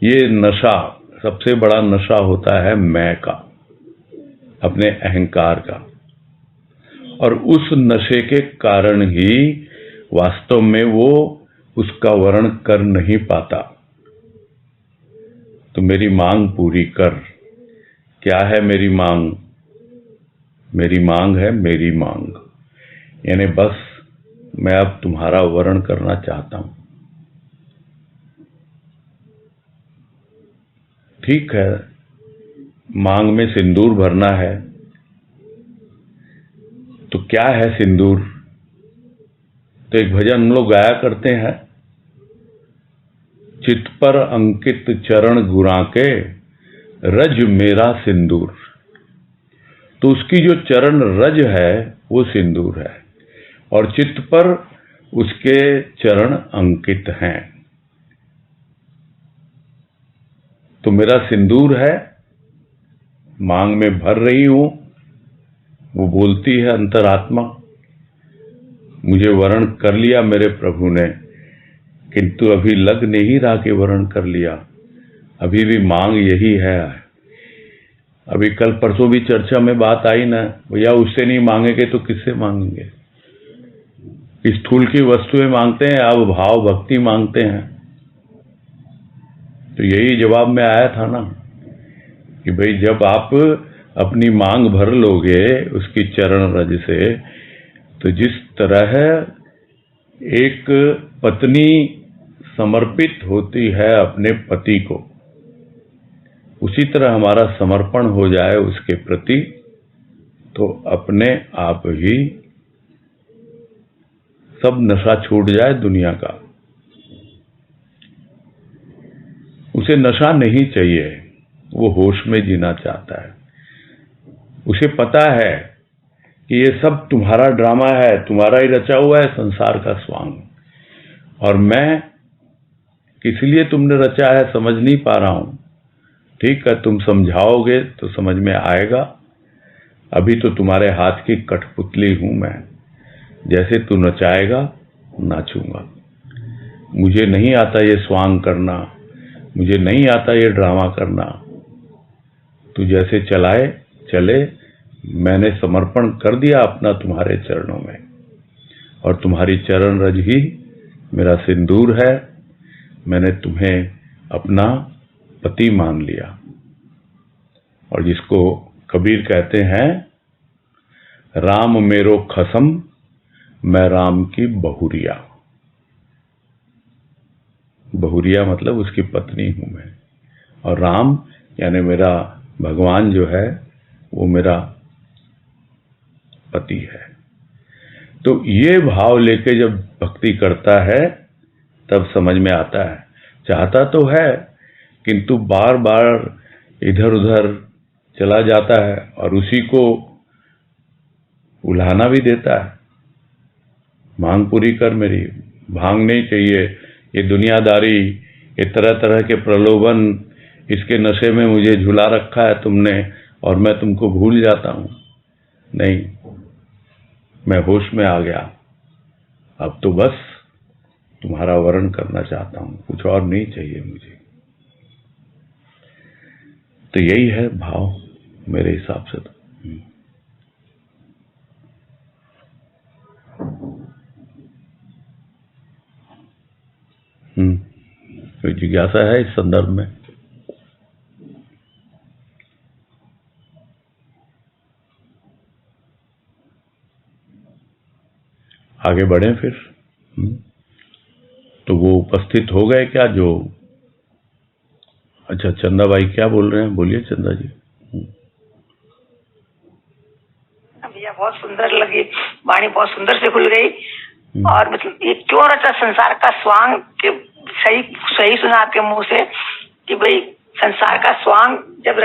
ये नशा, सबसे बड़ा नशा होता है मैं का, अपने अहंकार का, और उस नशे के कारण ही वास्तव में वो उसका वर्ण कर नहीं पाता। तो मेरी मांग पूरी कर। क्या है मेरी मांग? मेरी मांग है मेरी मांग, यानी बस मैं अब तुम्हारा वर्ण करना चाहता हूं। ठीक है, मांग में सिंदूर भरना है, तो क्या है सिंदूर? तो एक भजन हम लोग गाया करते हैं, चित पर अंकित चरण गुरा के रज मेरा सिंदूर। तो उसकी जो चरण रज है वो सिंदूर है, और चित्त पर उसके चरण अंकित हैं। तो मेरा सिंदूर है, मांग में भर रही हूं। वो बोलती है अंतरात्मा, मुझे वर्ण कर लिया मेरे प्रभु ने, किंतु अभी लग नहीं रहा कि वर्ण कर लिया, अभी भी मांग यही है। अभी कल परसों भी चर्चा में बात आई ना, भैया उससे नहीं मांगेंगे तो किससे मांगेंगे? स्थूल की वस्तुएं मांगते हैं, अब भाव भक्ति मांगते हैं। तो यही जवाब में आया था ना कि भाई जब आप अपनी मांग भर लोगे उसकी चरण रज से, तो जिस तरह एक पत्नी समर्पित होती है अपने पति को, उसी तरह हमारा समर्पण हो जाए उसके प्रति, तो अपने आप ही सब नशा छूट जाए दुनिया का। उसे नशा नहीं चाहिए, वो होश में जीना चाहता है। उसे पता है कि ये सब तुम्हारा ड्रामा है, तुम्हारा ही रचा हुआ है संसार का स्वांग, और मैं किस लिए तुमने रचा है समझ नहीं पा रहा हूं। ठीक है, तुम समझाओगे तो समझ में आएगा। अभी तो तुम्हारे हाथ की कठपुतली हूं मैं, जैसे तू नचाएगा नाचूंगा। मुझे नहीं आता ये स्वांग करना, मुझे नहीं आता ये ड्रामा करना। तू जैसे चलाए चले, मैंने समर्पण कर दिया अपना तुम्हारे चरणों में, और तुम्हारी चरण रज ही मेरा सिंदूर है। मैंने तुम्हें अपना पति मान लिया। और जिसको कबीर कहते हैं, राम मेरो खसम मैं राम की बहुरिया। बहुरिया मतलब उसकी पत्नी हूं मैं, और राम यानी मेरा भगवान जो है वो मेरा पति है। तो ये भाव लेके जब भक्ति करता है तब समझ में आता है। चाहता तो है किंतु बार बार इधर उधर चला जाता है, और उसी को उल्हाना भी देता है। मांग पूरी कर मेरी, भांग नहीं चाहिए, ये दुनियादारी, ये तरह तरह के प्रलोभन, इसके नशे में मुझे झुला रखा है तुमने, और मैं तुमको भूल जाता हूं। नहीं, मैं होश में आ गया। अब तो बस तुम्हारा वर्ण करना चाहता हूं, कुछ और नहीं चाहिए मुझे। तो यही है भाव मेरे हिसाब से। तो कोई जिज्ञासा है इस संदर्भ में? आगे बढ़े फिर। तो वो उपस्थित हो गए क्या जो? अच्छा, चंदा भाई क्या बोल रहे हैं? बोलिए चंदा जी। भैया बहुत सुंदर लगी वाणी, बहुत सुंदर से खुल गई। और मतलब ये क्यों रचा संसार का स्वांग, के सही सही सुना आपके मुंह से कि भाई संसार का स्वांग जब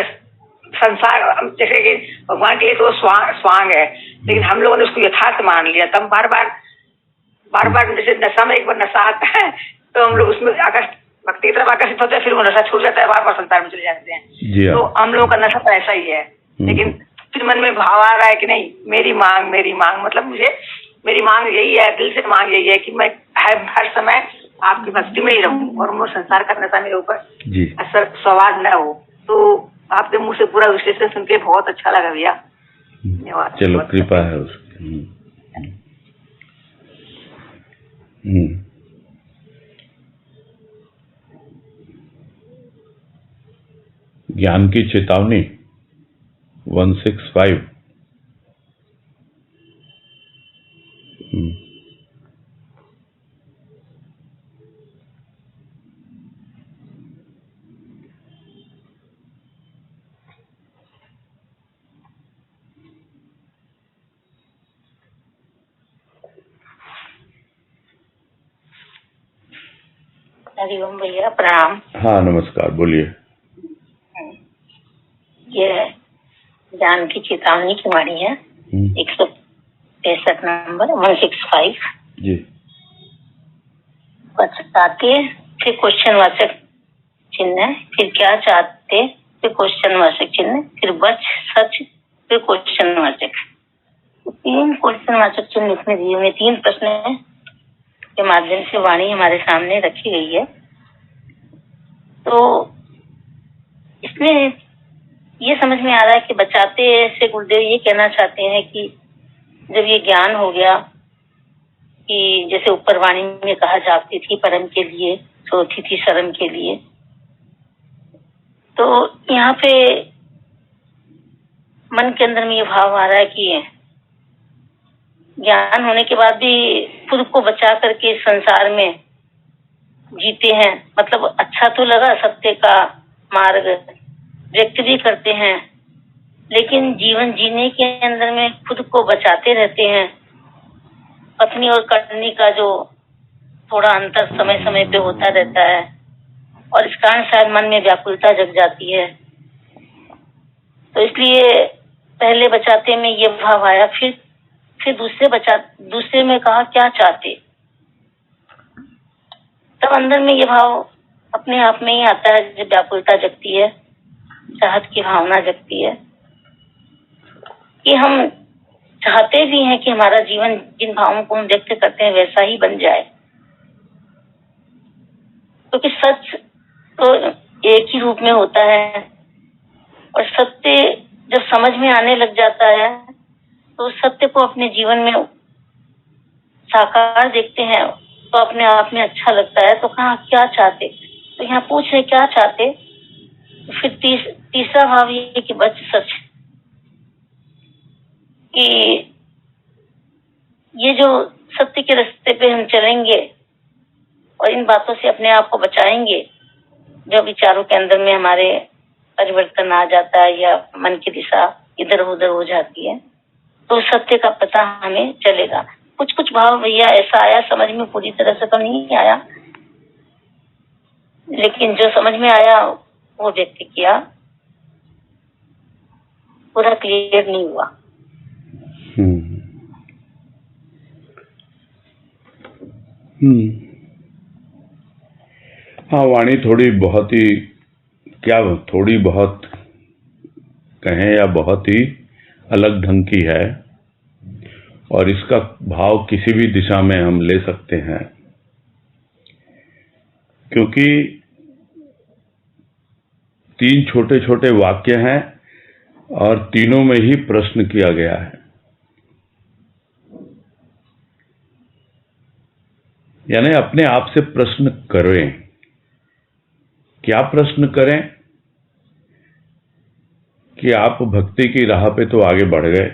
संसार जैसे कि भगवान के लिए तो स्वांग है, लेकिन हम लोगों ने उसको यथार्थ मान लिया। तब बार बार जैसे नशा में एक बार नशा आता है तो हम लोग उसमें भक्ति की तरफ आकर्षित होते हैं, फिर वो नशा छूट जाता है, बार संसार में चले जाते हैं। तो हम लोगों का नशा तो ऐसा ही है। लेकिन फिर मन में भाव आ रहा है कि नहीं, मेरी मांग मतलब मुझे मेरी मांग यही है, दिल से मांग यही है कि मैं हर समय आपकी भक्ति में ही रहूं और मुझे संसार का नशा मेरे ऊपर असर सवार न हो। तो आपके मुंह से पूरा विश्लेषण सुन के बहुत अच्छा लगा भैया, धन्यवाद। चलो, कृपा है उसकी। ज्ञान की चेतावनी 165। हरिओम भैया, प्रणाम। हाँ, नमस्कार, बोलिए। ये ज्ञान की चेतावनी की वाणी है, 165 नंबर 165 जी। बचाते फिर क्वेश्चन वाचक चिन्ह, फिर क्या चाहते फिर क्वेश्चन वाचक चिन्ह, फिर बच सच फिर क्वेश्चन वाचक। 3 क्वेश्चन वाचक चिन्ह इसमें दिए हुए, 3 प्रश्न के माध्यम से वाणी हमारे सामने रखी गई है। तो इसमें ये समझ में आ रहा है कि बचाते से गुरुदेव ये कहना चाहते हैं कि जब ये ज्ञान हो गया कि जैसे ऊपर वाणी में कहा जाती थी परम के लिए, सोती थी शर्म के लिए, तो यहाँ पे मन के अंदर में ये भाव आ रहा है कि ज्ञान होने के बाद भी खुद को बचा करके संसार में जीते हैं। मतलब अच्छा तो लगा, सत्य का मार्ग व्यक्त भी करते हैं, लेकिन जीवन जीने के अंदर में खुद को बचाते रहते हैं। पत्नी और करनी का जो थोड़ा अंतर समय समय पे होता रहता है और इस कारण शायद मन में व्याकुलता जग जाती है। तो इसलिए पहले बचाते में ये भाव आया, फिर दूसरे में कहा क्या चाहते, तब अंदर में ये भाव अपने आप में ही आता है जब व्याकुलता जगती है, चाहत की भावना जगती है कि हम चाहते भी हैं कि हमारा जीवन जिन भावों को हम व्यक्त करते हैं वैसा ही बन जाए, क्योंकि सच तो एक ही रूप में होता है और सत्य जब समझ में आने लग जाता है तो सत्य को अपने जीवन में साकार देखते हैं तो अपने आप में अच्छा लगता है। तो कहा क्या चाहते, तो यहाँ पूछ रहे क्या चाहते। फिर तीसरा भाव ये कि बच सच, कि ये जो सत्य के रास्ते पे हम चलेंगे और इन बातों से अपने आप को बचाएंगे, जो विचारों के अंदर में हमारे परिवर्तन आ जाता है या मन की दिशा इधर उधर हो जाती है, तो सत्य का पता हमें चलेगा। कुछ भाव भैया ऐसा आया, समझ में पूरी तरह से तो नहीं आया, लेकिन जो समझ में आया वो व्यक्त किया, पूरा क्लियर नहीं हुआ। हाँ, वाणी थोड़ी बहुत ही थोड़ी बहुत कहें या बहुत ही अलग ढंग की है और इसका भाव किसी भी दिशा में हम ले सकते हैं, क्योंकि 3 छोटे छोटे वाक्य हैं और तीनों में ही प्रश्न किया गया है। यानी अपने आप से प्रश्न करें। क्या प्रश्न करें कि आप भक्ति की राह पे तो आगे बढ़ गए,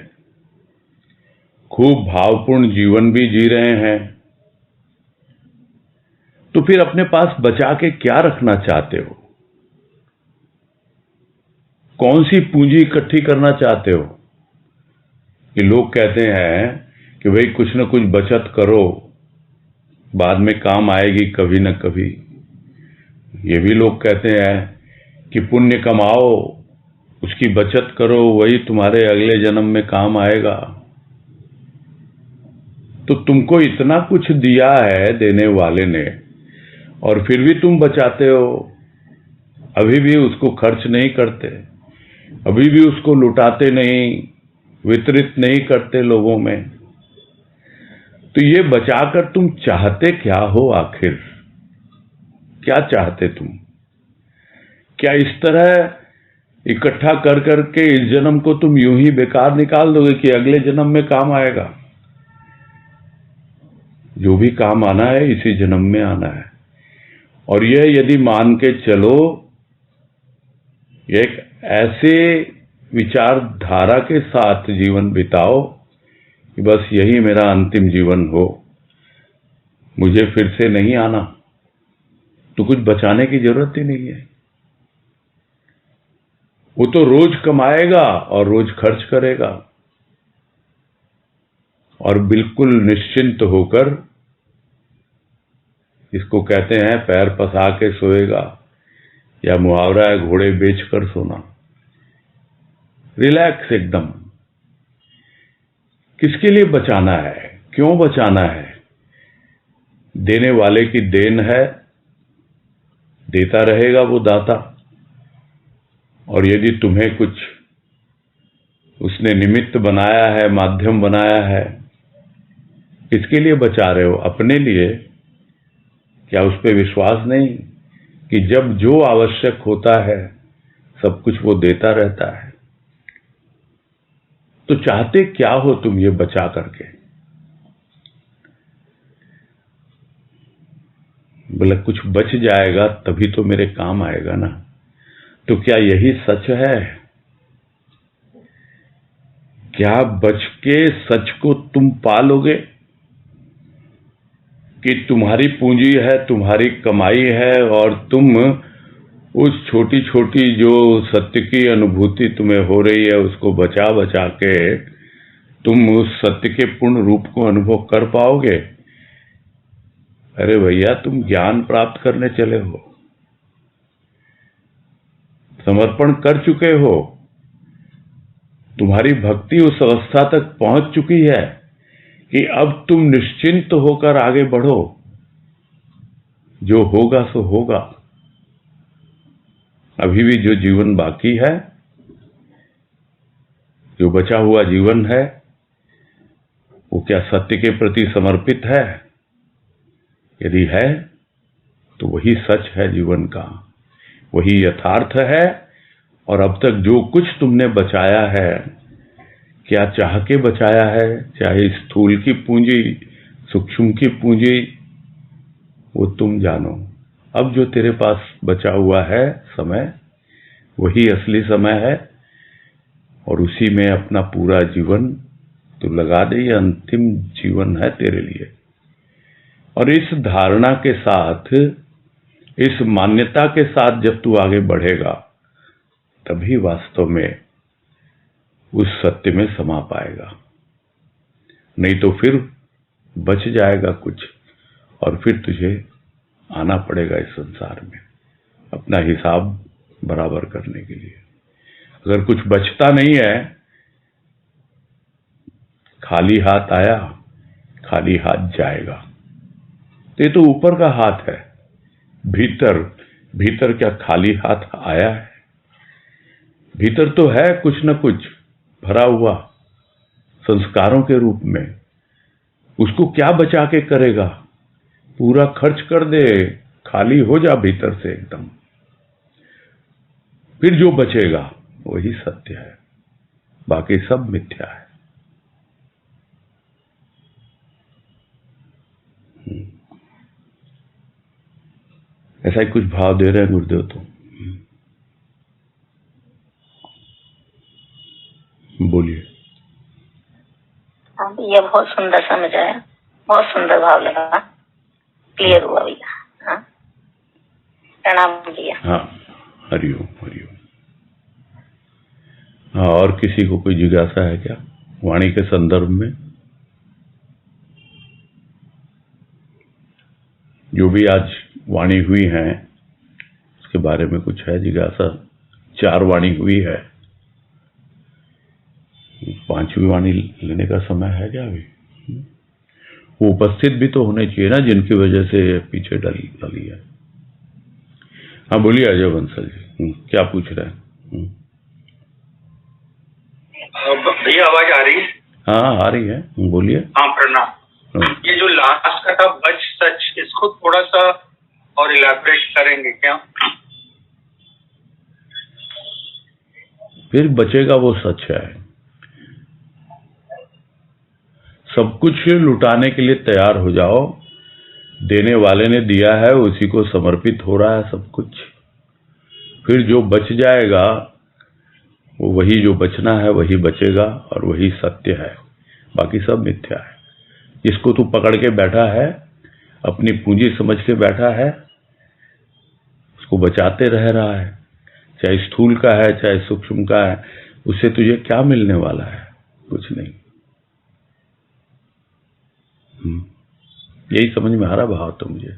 खूब भावपूर्ण जीवन भी जी रहे हैं, तो फिर अपने पास बचा के क्या रखना चाहते हो? कौन सी पूंजी इकट्ठी करना चाहते हो? कि लोग कहते हैं कि भाई कुछ न कुछ बचत करो, बाद में काम आएगी कभी न कभी। ये भी लोग कहते हैं कि पुण्य कमाओ, उसकी बचत करो, वही तुम्हारे अगले जन्म में काम आएगा। तो तुमको इतना कुछ दिया है देने वाले ने, और फिर भी तुम बचाते हो, अभी भी उसको खर्च नहीं करते, अभी भी उसको लुटाते नहीं, वितरित नहीं करते लोगों में। तो ये बचाकर तुम चाहते क्या हो आखिर? क्या चाहते तुम? क्या इस तरह इकट्ठा कर करके इस जन्म को तुम यूं ही बेकार निकाल दोगे कि अगले जन्म में काम आएगा? जो भी काम आना है इसी जन्म में आना है। और यह यदि मान के चलो, एक ऐसे विचारधारा के साथ जीवन बिताओ कि बस यही मेरा अंतिम जीवन हो, मुझे फिर से नहीं आना, तो कुछ बचाने की जरूरत ही नहीं है। वो तो रोज कमाएगा और रोज खर्च करेगा, और बिल्कुल निश्चिंत होकर, इसको कहते हैं पैर पसा के सोएगा, या मुहावरा है घोड़े बेचकर सोना। रिलैक्स एकदम। किसके लिए बचाना है? क्यों बचाना है? देने वाले की देन है, देता रहेगा वो दाता। और यदि तुम्हें कुछ उसने निमित्त बनाया है, माध्यम बनाया है, किसके लिए बचा रहे हो? अपने लिए। क्या उस पर विश्वास नहीं कि जब जो आवश्यक होता है सब कुछ वो देता रहता है? तो चाहते क्या हो तुम ये बचा करके? बोले कुछ बच जाएगा तभी तो मेरे काम आएगा ना। तो क्या यही सच है? क्या बच के सच को तुम पालोगे कि तुम्हारी पूंजी है, तुम्हारी कमाई है, और तुम उस छोटी छोटी जो सत्य की अनुभूति तुम्हें हो रही है उसको बचा बचा के तुम उस सत्य के पूर्ण रूप को अनुभव कर पाओगे? अरे भैया, तुम ज्ञान प्राप्त करने चले हो, समर्पण कर चुके हो, तुम्हारी भक्ति उस अवस्था तक पहुंच चुकी है कि अब तुम निश्चिंत होकर आगे बढ़ो। जो होगा सो होगा। अभी भी जो जीवन बाकी है, जो बचा हुआ जीवन है, वो क्या सत्य के प्रति समर्पित है? यदि है तो वही सच है जीवन का, वही यथार्थ है। और अब तक जो कुछ तुमने बचाया है, क्या चाह के बचाया है? चाहे स्थूल की पूंजी, सूक्ष्म की पूंजी, वो तुम जानो। अब जो तेरे पास बचा हुआ है समय, वही असली समय है, और उसी में अपना पूरा जीवन तू लगा दे। ये अंतिम जीवन है तेरे लिए। और इस धारणा के साथ, इस मान्यता के साथ जब तू आगे बढ़ेगा, तभी वास्तव में उस सत्य में समा पाएगा। नहीं तो फिर बच जाएगा कुछ, और फिर तुझे आना पड़ेगा इस संसार में अपना हिसाब बराबर करने के लिए। अगर कुछ बचता नहीं है, खाली हाथ आया, खाली हाथ जाएगा। तो ये तो ऊपर का हाथ है। भीतर भीतर क्या खाली हाथ आया है? भीतर तो है कुछ न कुछ भरा हुआ संस्कारों के रूप में। उसको क्या बचा के करेगा? पूरा खर्च कर दे, खाली हो जा भीतर से एकदम। फिर जो बचेगा वही सत्य है, बाकी सब मिथ्या है। ऐसा ही कुछ भाव दे रहे हैं गुरुदेव। तो बोलिए। हाँ भैया, बहुत सुंदर समझ आया, बहुत सुंदर भाव लगा, क्लियर हुआ भैया। हाँ, प्रणाम भैया। हाँ, हरिओम हरिओम। हाँ, और किसी को कोई जिज्ञासा है क्या वाणी के संदर्भ में? जो भी आज वाणी हुई है उसके बारे में कुछ है जिज्ञासा? 4 वाणी हुई है। पांचवी वाणी लेने का समय है क्या अभी? वो उपस्थित भी तो होने चाहिए ना, जिनकी वजह से पीछे डली है। हाँ बोलिए अजय बंसल जी, क्या पूछ रहे हैं? भैया आवाज आ रही है? हाँ आ रही है, बोलिए। हाँ प्रणाम। ये जो लास्ट का था बच सच, इसको थोड़ा सा और इलैबोरेट करेंगे क्या? फिर बचेगा वो सच है। सब कुछ लुटाने के लिए तैयार हो जाओ, देने वाले ने दिया है उसी को समर्पित हो रहा है सब कुछ। फिर जो बच जाएगा वो वही जो बचना है वही बचेगा और वही सत्य है, बाकी सब मिथ्या है। जिसको तू पकड़ के बैठा है, अपनी पूंजी समझ के बैठा है, उसको बचाते रह रहा है, चाहे स्थूल का है चाहे सूक्ष्म का है। उससे तुझे क्या मिलने वाला है? कुछ नहीं। यही समझ में आ रहा भाव तो मुझे।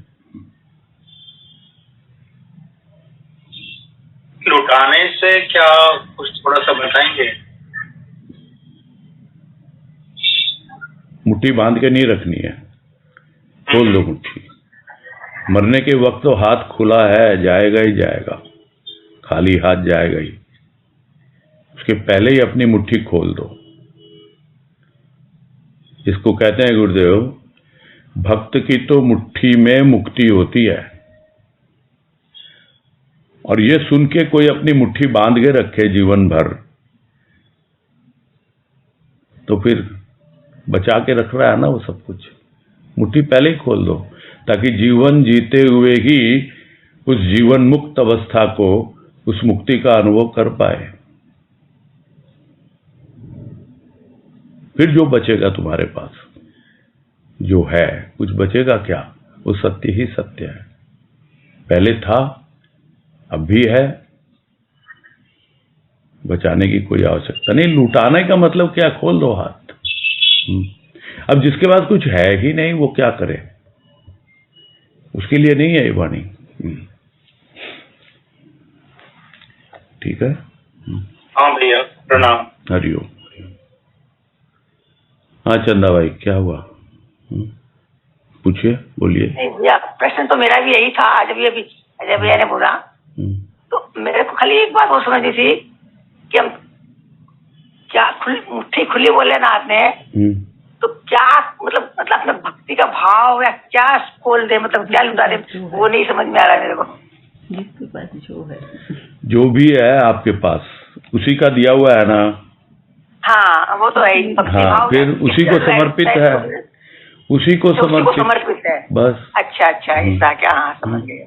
लुटाने से क्या कुछ थोड़ा सा बताएंगे? मुट्ठी बांध के नहीं रखनी है, खोल दो मुट्ठी। मरने के वक्त तो हाथ खुला है, जाएगा ही जाएगा, खाली हाथ जाएगा ही। उसके पहले ही अपनी मुट्ठी खोल दो। इसको कहते हैं गुरुदेव, भक्त की तो मुट्ठी में मुक्ति होती है। और ये सुन के कोई अपनी मुट्ठी बांध के रखे जीवन भर, तो फिर बचा के रख रहा है ना वो सब कुछ। मुट्ठी पहले ही खोल दो, ताकि जीवन जीते हुए ही उस जीवन मुक्त अवस्था को, उस मुक्ति का अनुभव कर पाए। फिर जो बचेगा तुम्हारे पास जो है, कुछ बचेगा क्या? वो सत्य ही सत्य है। पहले था, अब भी है, बचाने की कोई आवश्यकता नहीं। लुटाने का मतलब क्या? खोल दो हाथ। अब जिसके पास कुछ है ही नहीं वो क्या करे? उसके लिए नहीं है ये वाणी। ठीक है। हाँ भैया प्रणाम। हरिओम। हाँ चंदा भाई क्या हुआ? पूछिए, बोलिए। भैया प्रश्न तो मेरा भी यही था। जब ये अजय भैया ने बोला तो मेरे को खाली एक बात वो समझी थी कि हम क्या मुट्ठी खुली बोले ना आपने, तो क्या मतलब अपने भक्ति का भाव या क्या खोल दे, मतलब क्या लुटा दे, वो नहीं समझ में आ रहा है मेरे को। जिसके पास जो है, जो भी है आपके पास उसी का दिया हुआ है ना। हाँ वो तो है ही। हाँ फिर उसी को समर्पित है, उसी को समर्पित है बस। अच्छा ऐसा क्या? हाँ समझ गए।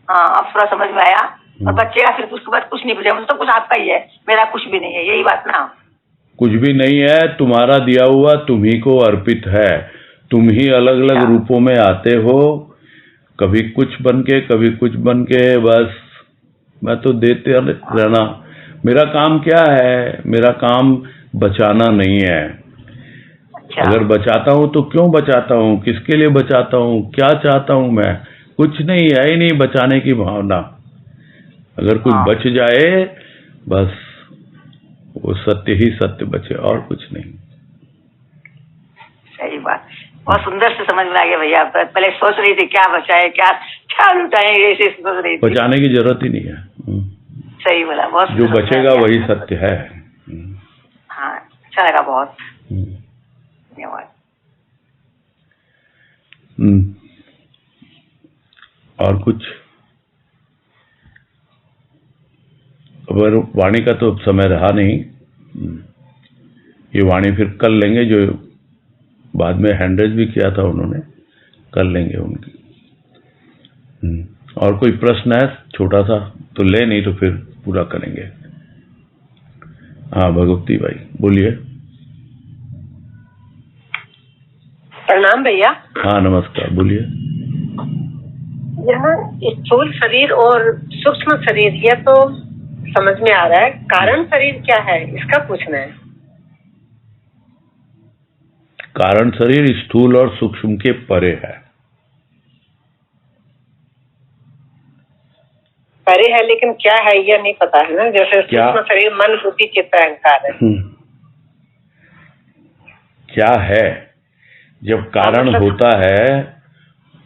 हाँ अब थोड़ा समझ में आया। और बच्चे का फिर उसके बाद कुछ नहीं बचा, तो कुछ आपका ही है, मेरा कुछ भी नहीं है, यही बात ना। कुछ भी नहीं है, तुम्हारा दिया हुआ तुम्ही को अर्पित है। तुम ही अलग अलग रूपों में आते हो, कभी कुछ बन के कभी कुछ बन के। बस मैं तो देते रहना। मेरा काम क्या है? मेरा काम बचाना नहीं है। अगर बचाता हूं तो क्यों बचाता हूं, किसके लिए बचाता हूं, क्या चाहता हूं मैं? कुछ नहीं है ही नहीं बचाने की भावना। अगर कुछ बच जाए बस वो सत्य ही सत्य बचे, और कुछ नहीं। सही बात, बहुत सुंदर से समझ में आ गया भैया। पहले सोच रही थी क्या बचाए, क्या लुटाए, ऐसे सोच रही थी। बचाने की जरूरत ही नहीं है। सही बोला, बहुत जो बचेगा वही सत्य है। हाँ अच्छा लगा बहुत, धन्यवाद। और कुछ? अगर वाणी का तो समय रहा नहीं, ये वाणी फिर कल लेंगे। जो बाद में हैंडरेज भी किया था उन्होंने, कर लेंगे उनकी। और कोई प्रश्न है छोटा सा तो ले, नहीं तो फिर पूरा करेंगे। हाँ भगवती भाई बोलिए। प्रणाम भैया। हाँ नमस्कार, बोलिए। यहाँ स्थूल शरीर और सूक्ष्म शरीर यह तो समझ में आ रहा है, कारण शरीर क्या है इसका पूछना है। कारण शरीर स्थूल और सूक्ष्म के परे है। परे है, लेकिन क्या है यह नहीं पता है ना। जैसे क्या? सूक्ष्म शरीर, मन, बुद्धि, चित्त, अहंकार है। क्या है? जब कारण मतलब- होता है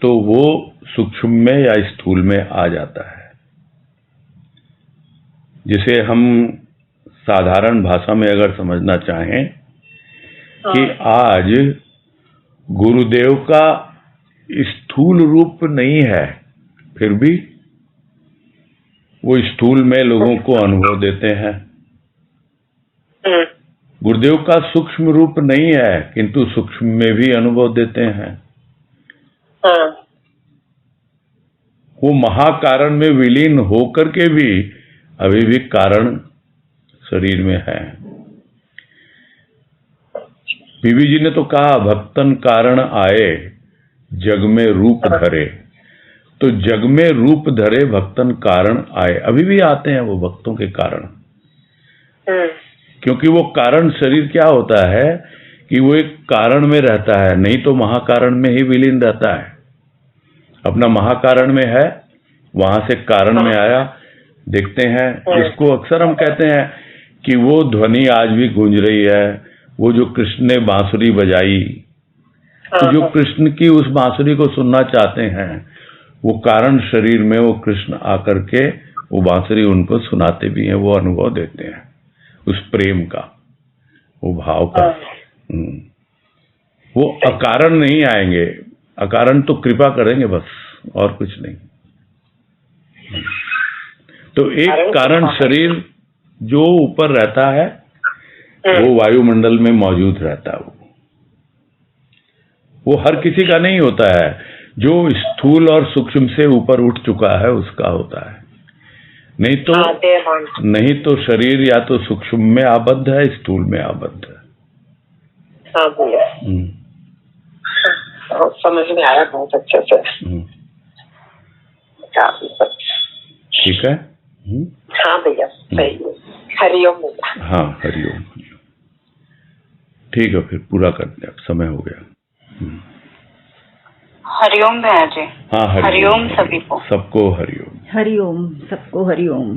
तो वो सूक्ष्म में या स्थूल में आ जाता है। जिसे हम साधारण भाषा में अगर समझना चाहें कि आज गुरुदेव का स्थूल रूप नहीं है, फिर भी वो स्थूल में लोगों को अनुभव देते हैं। गुरुदेव का सूक्ष्म रूप नहीं है, किंतु सूक्ष्म में भी अनुभव देते हैं। वो महाकारण में विलीन होकर के भी अभी भी कारण शरीर में है। बीबी जी ने तो कहा, भक्तन कारण आए जग में रूप धरे। तो जग में रूप धरे भक्तन कारण आए, अभी भी आते हैं वो भक्तों के कारण। क्योंकि वो कारण शरीर क्या होता है कि वो एक कारण में रहता है, नहीं तो महाकारण में ही विलीन रहता है। अपना महाकारण में है, वहां से कारण में आया। देखते हैं, इसको अक्सर हम कहते हैं कि वो ध्वनि आज भी गूंज रही है। वो जो कृष्ण ने बांसुरी बजाई, तो जो कृष्ण की उस बांसुरी को सुनना चाहते हैं, वो कारण शरीर में वो कृष्ण आकर के वो बांसुरी उनको सुनाते भी हैं, वो अनुभव देते हैं उस प्रेम का, वो भाव का। वो अकारण नहीं आएंगे, अकारण तो कृपा करेंगे बस, और कुछ नहीं। तो एक कारण शरीर जो ऊपर रहता है वो वायुमंडल में मौजूद रहता है। वो हर किसी का नहीं होता है, जो स्थूल और सूक्ष्म से ऊपर उठ चुका है उसका होता है। नहीं तो शरीर या तो सूक्ष्म में आबद्ध है, स्थूल में आबद्ध है। हाँ भैया, समझ में आया बहुत अच्छे से। ठीक है। हाँ भैया, सही है। हरिओम भैया। हाँ, हरिओम। ठीक है, फिर पूरा करते हैं, अब समय हो गया। हरिओम भैया जी। हाँ, हरिओम सभी को। सबको हरिओम। हरिओम, सबको हरिओम।